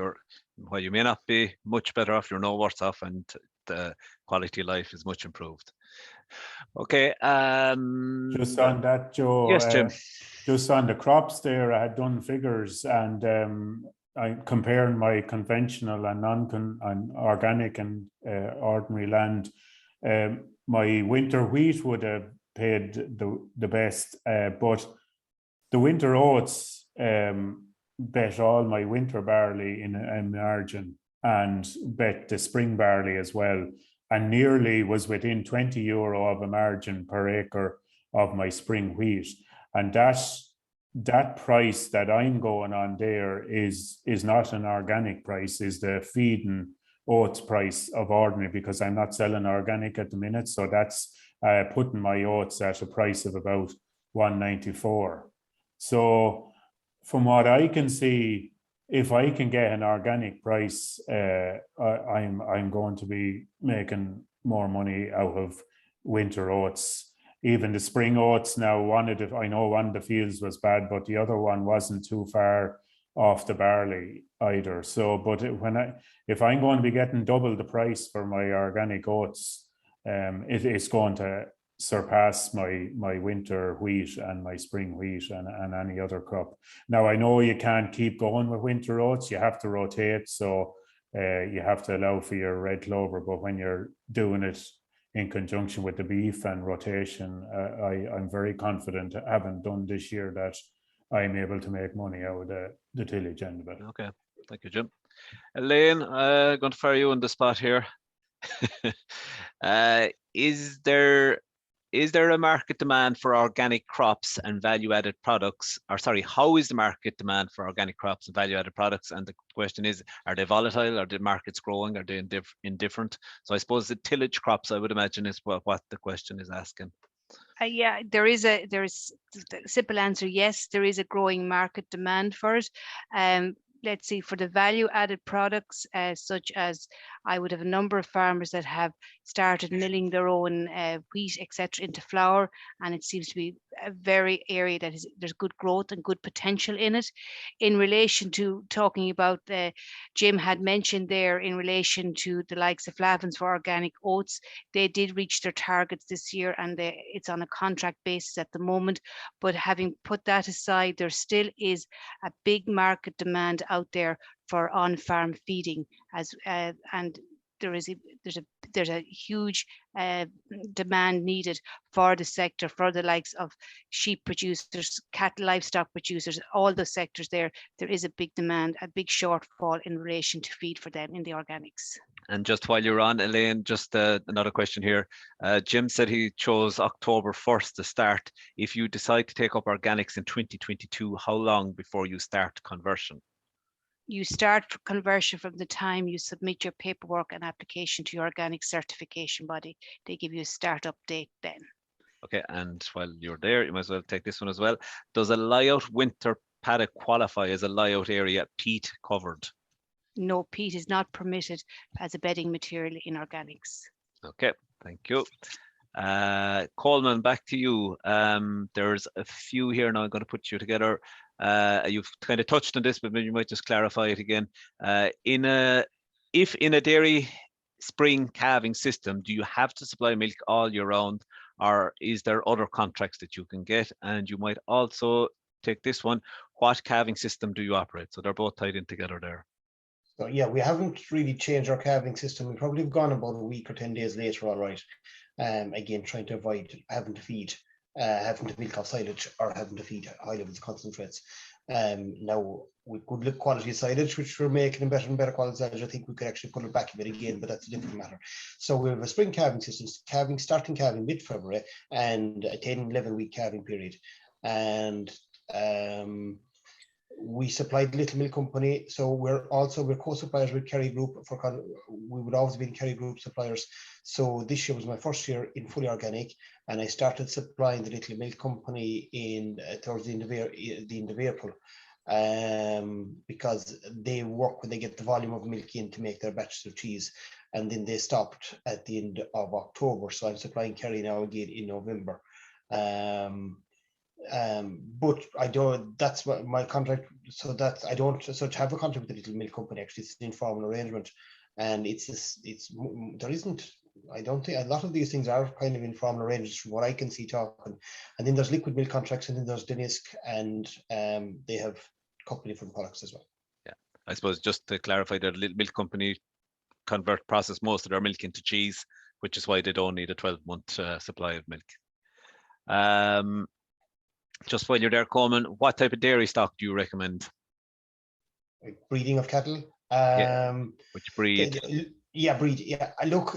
while you may not be much better off, you're no worse off, and the quality of life is much improved. Okay. Just on that, Joe. Yes, Jim. Just on the crops there, I had done figures, and I'm comparing my conventional and organic and ordinary land. My winter wheat would have paid the best, but the winter oats bet all my winter barley in a margin, and bet the spring barley as well, and nearly was within €20 of a margin per acre of my spring wheat. And that price that I'm going on there is not an organic price, is the feed and oats price of ordinary, because I'm not selling organic at the minute. So that's putting my oats at a price of about $1.94. So from what I can see, if I can get an organic price, I'm going to be making more money out of winter oats. Even the spring oats now, I know one of the fields was bad, but the other one wasn't too far off the barley either. So, but if I'm going to be getting double the price for my organic oats, it's going to surpass my winter wheat and my spring wheat and any other crop. Now, I know you can't keep going with winter oats, you have to rotate, so you have to allow for your red clover, but when you're doing it in conjunction with the beef and rotation, I'm very confident, having done this year, that I'm able to make money out of the tillage end of it. Okay, thank you, Jim. Elaine, going to fire you on the spot here. Is there a market demand for organic crops and value-added products? Or sorry, how is the market demand for organic crops and value-added products? And the question is, are they volatile? Are the markets growing? Are they indifferent? So I suppose the tillage crops, I would imagine, is what the question is asking. Yeah, there is the simple answer. Yes, there is a growing market demand for it. Let's see, for the value added products, such as I would have a number of farmers that have started milling their own wheat, etc., into flour, and it seems to be a very area that there's good growth and good potential in it. In relation to talking about, Jim had mentioned there, in relation to the likes of flavins for organic oats, they did reach their targets this year, and it's on a contract basis at the moment. But having put that aside, there still is a big market demand out there for on-farm feeding, and there's a huge demand needed for the sector, for the likes of sheep producers, cattle, livestock producers, all the sectors there is a big demand, a big shortfall in relation to feed for them in the organics. And just while you're on, Elaine, just another question here. Jim said he chose October 1st to start. If you decide to take up organics in 2022, how long before you start conversion? You start conversion from the time you submit your paperwork and application to your organic certification body. They give you a start-up date then. Okay, and while you're there, you might as well take this one as well. Does a lie-out winter paddock qualify as a lie-out area peat covered? No, peat is not permitted as a bedding material in organics. Okay, thank you. Colman, back to you. There's a few here now. I'm going to put you together. You've kind of touched on this, but maybe you might just clarify it again. If in a dairy spring calving system, do you have to supply milk all year round, or is there other contracts that you can get? And you might also take this one. What calving system do you operate? So they're both tied in together there. So yeah, we haven't really changed our calving system. We've probably gone about a week or 10 days later, all right. Again, trying to avoid having to milk off silage or having to feed high levels of concentrates. Now, with good quality silage, which we're making better and better quality silage, I think we could actually pull it back a bit again, but that's a different matter. So we have a spring calving system, starting calving mid-February, and a 10-11 week calving period. And we supplied the Little Milk Company, so we're co-suppliers with Kerry Group. We would always be Kerry Group suppliers. So this year was my first year in fully organic, and I started supplying the Little Milk Company towards the end of April, because they work when they get the volume of milk in to make their batches of cheese, and then they stopped at the end of October. So I'm supplying Kerry now again in November. But I don't, that's what my contract, so that I don't, so to have a contract with the Little Milk Company, actually it's an informal arrangement, and there isn't, I don't think, a lot of these things are kind of informal arrangements from what I can see talking. And then there's liquid milk contracts, and then there's Teagasc, and they have a couple of different products as well. Yeah, I suppose just to clarify, the Little Milk Company process most of their milk into cheese, which is why they don't need a 12-month supply of milk. Just while you're there, Colman, what type of dairy stock do you recommend? Breeding of cattle, Which breed? Breed. Yeah, look,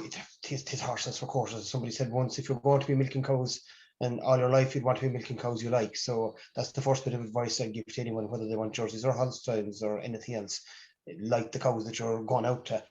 it's horses for courses. Somebody said once, if you're going to be milking cows and all your life you'd want to be milking cows you like. So that's the first bit of advice I'd give to anyone, whether they want Jerseys or Holsteins or anything else. Like the cows that you're going out to.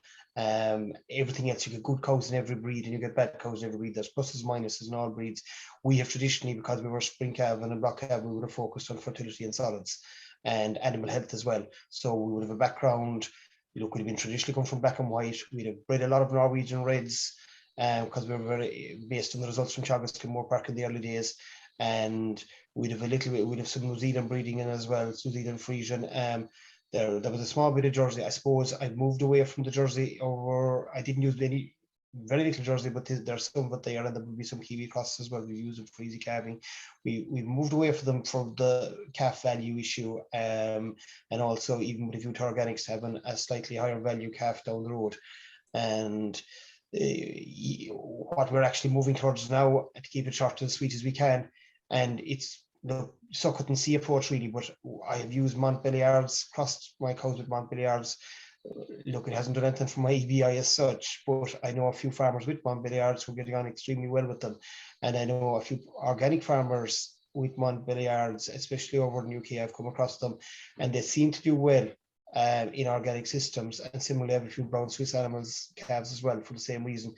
Everything else, you get good cows in every breed and you get bad cows in every breed. There's pluses, minuses in all breeds. We have traditionally, because we were spring calving and block calving, we would have focused on fertility and solids and animal health as well. So we would have a background, you know, could have been traditionally come from black and white. We'd have bred a lot of Norwegian Reds because we were very based on the results from Teagasc and Moore Park in the early days. And we'd have a little bit, we'd have some New Zealand breeding in as well, New Zealand Friesian. There was a small bit of Jersey. I suppose I moved away from the Jersey over. I didn't use very little Jersey, but there's some but there, and there will be some Kiwi crosses as well. We use them for easy calving. We moved away from them for the calf value issue, and also even with a view to organics having a slightly higher value calf down the road. And what we're actually moving towards now, to keep it short and sweet as we can, and it's the suck it and see approach really, but I have used Montbéliards, crossed my cows with Montbéliards. Look, it hasn't done anything for my EBI as such, but I know a few farmers with Montbéliards who are getting on extremely well with them. And I know a few organic farmers with Montbéliards, especially over in the UK, I've come across them, and they seem to do well in organic systems. And similarly, I have a few brown Swiss animals, calves as well, for the same reason.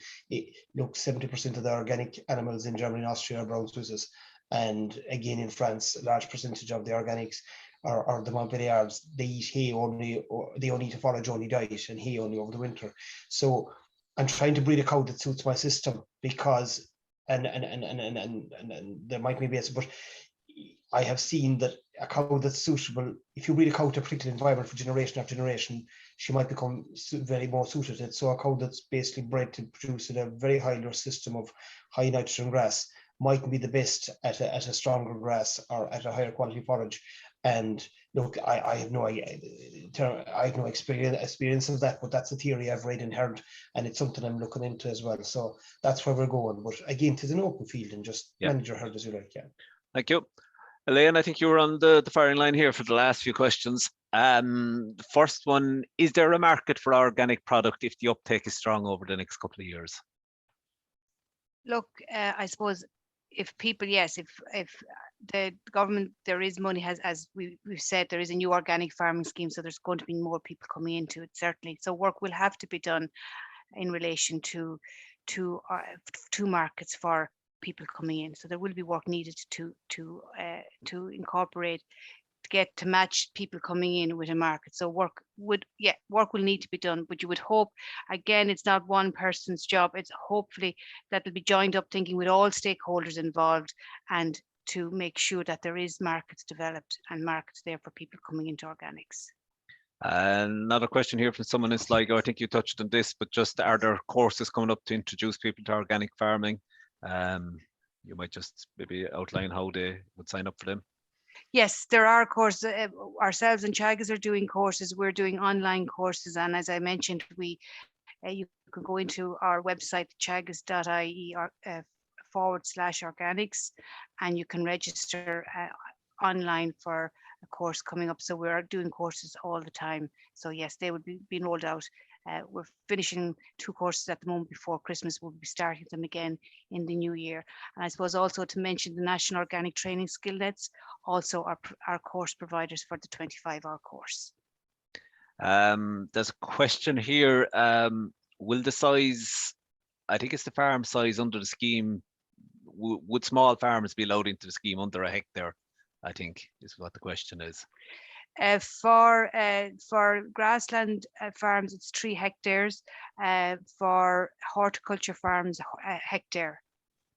Look, 70% of the organic animals in Germany and Austria are brown Swisses. And again, in France, a large percentage of the organics are the Montbéliards. They eat hay only, or they only eat a forage-only diet and hay only over the winter. So I'm trying to breed a cow that suits my system because, and there might be a, but I have seen that a cow that's suitable, if you breed a cow to a particular environment for generation after generation, she might become very more suited to it. So a cow that's basically bred to produce in a very high system of high nitrogen grass mightn't be the best at a stronger grass or at a higher quality forage. And look, I have no experience of that, but that's a theory I've read and heard, and it's something I'm looking into as well. So that's where we're going. But again, it's an open field, and just manage your herd as you like. Yeah. Thank you. Elaine, I think you were on the firing line here for the last few questions. The first one, is there a market for organic product if the uptake is strong over the next couple of years? Look, I suppose if people, yes, if the government, there is money, as we've said, there is a new organic farming scheme, so there's going to be more people coming into it, certainly. So work will have to be done in relation to markets for people coming in. So there will be work needed to incorporate, to match people coming in with a market. So work will need to be done, but you would hope, again, it's not one person's job. It's hopefully that will be joined up thinking with all stakeholders involved, and to make sure that there is markets developed and markets there for people coming into organics. Another question here from someone in Sligo. I think you touched on this, but just, are there courses coming up to introduce people to organic farming? You might just maybe outline how they would sign up for them. Yes, there are courses. Ourselves and Teagasc are doing courses. We're doing online courses, and as I mentioned, you can go into our website teagasc.ie /organics, and you can register online for a course coming up. So we're doing courses all the time. So yes, they would be being rolled out. We're finishing 2 courses at the moment before Christmas. We'll be starting them again in the new year. And I suppose also to mention the National Organic Training Skill Nets also are course providers for the 25-hour course. There's a question here. Will the size, I think it's the farm size under the scheme, would small farmers be allowed into the scheme under a hectare? I think is what the question is. For grassland farms, it's 3 hectares. For horticulture farms, a hectare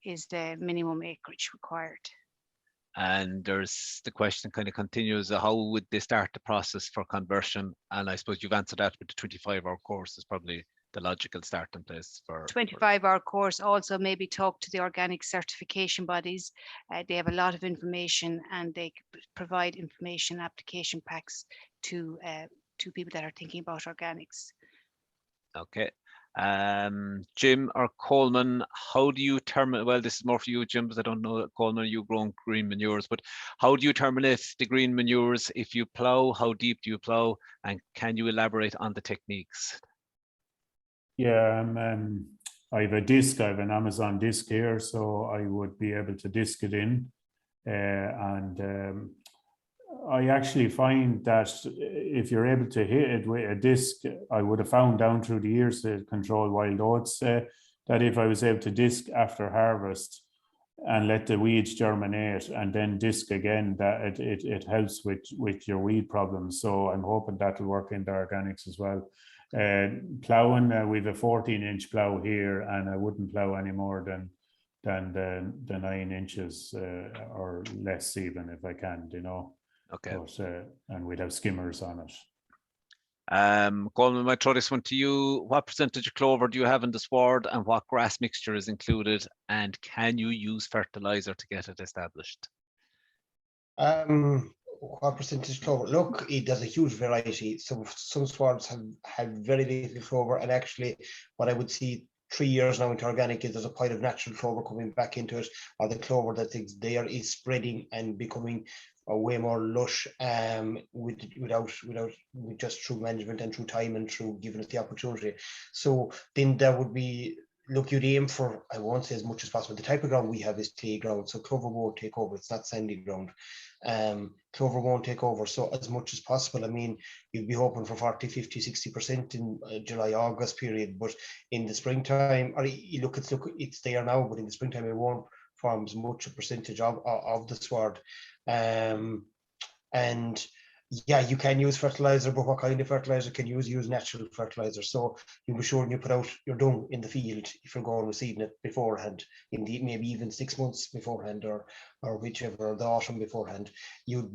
is the minimum acreage required. And there's the question kind of continues, how would they start the process for conversion? And I suppose you've answered that with the 25-hour course is probably the logical starting place for 25-hour course. Also maybe talk to the organic certification bodies. They have a lot of information, and they provide information application packs to people that are thinking about organics. Okay. Jim or Colman, how do you terminate, well, this is more for you, Jim, because I don't know, Colman, you grown green manures, but how do you terminate the green manures if you plough? How deep do you plough? And can you elaborate on the techniques? Yeah, I have a disc, I have an Amazon disc here, so I would be able to disc it in. I actually find that if you're able to hit it with a disc, I would have found down through the years to control wild oats, that if I was able to disc after harvest and let the weeds germinate and then disc again, that it helps with your weed problems. So I'm hoping that will work in the organics as well. Ploughing, we have a 14-inch plough here, and I wouldn't plough any more than the 9 inches or less even if I can, you know. Okay. But, and we'd have skimmers on it. Colman, I might throw this one to you. What percentage of clover do you have in the sward, and what grass mixture is included? And can you use fertilizer to get it established? What percentage clover? Look, there's a huge variety. Some swards have very little clover, and actually, what I would see 3 years now into organic is there's a pile of natural clover coming back into it, or the clover that's there is spreading and becoming way more lush, with just through management and through time and through giving us the opportunity. So then there would be, look, you'd aim for, I won't say as much as possible. The type of ground we have is clay ground, so clover won't take over. It's not sandy ground. Clover won't take over. So as much as possible, I mean, you'd be hoping for 40, 50, 60% in July, August period. But in the springtime, or it's there now, but in the springtime, it won't form as much a percentage of the sward. And yeah, you can use fertilizer, but what kind of fertilizer can you use natural fertilizer? So you be sure when you put out your dung in the field, if you're going with seeding it beforehand, indeed maybe even 6 months beforehand, or whichever, the autumn beforehand, you'd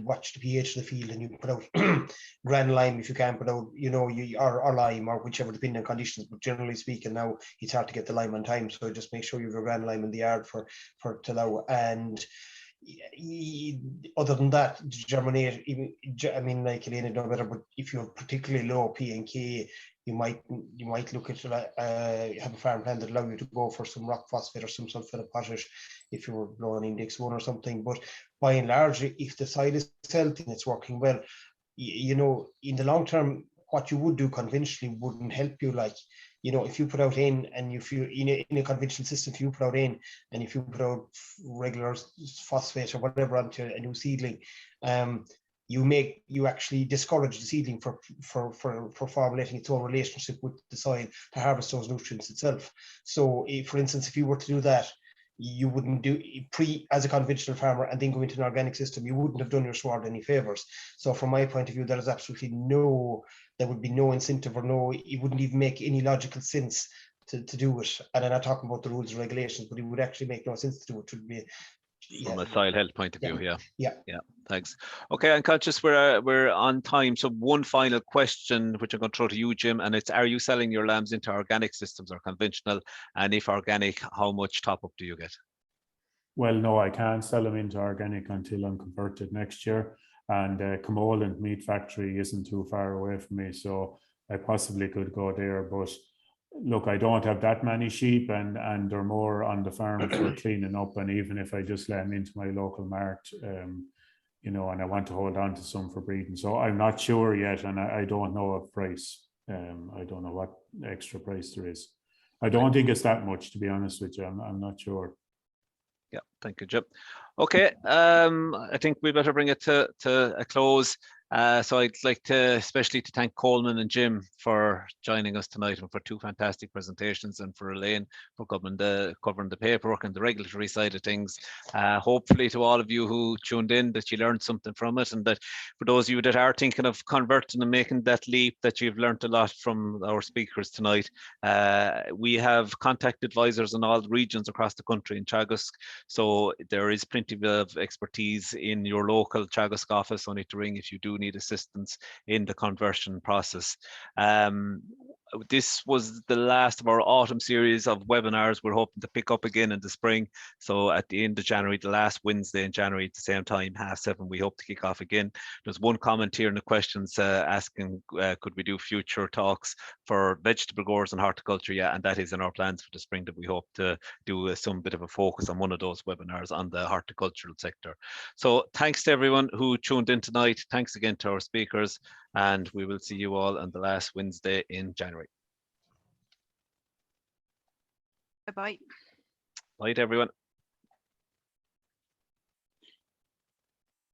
watch the pH of the field, and you put out gran lime if you can put out, you know, or lime, or whichever, depending on conditions. But generally speaking, now it's hard to get the lime on time, so just make sure you have your gran lime in the yard for to allow. And other than that, germinate, I mean, like Elaine no better, but if you're particularly low P and K, you might look at have a farm plan that allow you to go for some rock phosphate or some sulfate of potash if you were blowing index 1 or something. But by and large, if the soil is healthy and it's working well, you know, in the long term, what you would do conventionally wouldn't help you. Like, you know, if you put out in, and if you in a conventional system, if you put out in, and if you put out regular phosphate or whatever onto a new seedling, you actually discourage the seedling for formulating its own relationship with the soil to harvest those nutrients itself. So, for instance, if you were to do that, you wouldn't do as a conventional farmer and then go into an organic system, you wouldn't have done your sward any favors. So from my point of view, there is absolutely there would be no incentive, or it wouldn't even make any logical sense to do it. And I'm not talking about the rules and regulations, but it would actually make no sense to do it. It would be, from a soil health point of view. Yeah. Thanks. Okay, I'm conscious we're on time, so one final question which I'm going to throw to you, Jim, and it's, are you selling your lambs into organic systems or conventional? And if organic, how much top up do you get? Well, no, I can't sell them into organic until I'm converted next year, and Colman meat factory isn't too far away from me, so I possibly could go there. But look, I don't have that many sheep, and they're more on the farm for cleaning up. And even if I just let them into my local mart, you know, and I want to hold on to some for breeding, so I'm not sure yet, and I don't know a price. I don't know what extra price there is. I don't think it's that much, to be honest with you. I'm not sure. Yeah, thank you, Jim. Okay, I think we better bring it to a close. So I'd like to especially to thank Colman and Jim for joining us tonight, and for two fantastic presentations, and for Elaine for covering the paperwork and the regulatory side of things. Hopefully to all of you who tuned in, that you learned something from it, and that for those of you that are thinking of converting and making that leap, that you've learned a lot from our speakers tonight. We have contact advisors in all regions across the country in Teagasc, so there is plenty of expertise in your local Teagasc office. Only to ring if you do do need assistance in the conversion process. This was the last of our autumn series of webinars. We're hoping to pick up again in the spring. So at the end of January, the last Wednesday in January at the same time, 7:30, we hope to kick off again. There's one comment here in the questions asking, could we do future talks for vegetable growers and horticulture? Yeah, and that is in our plans for the spring, that we hope to do some bit of a focus on one of those webinars on the horticultural sector. So thanks to everyone who tuned in tonight. Thanks again to our speakers, and we will see you all on the last Wednesday in January. Bye-bye. Bye to everyone.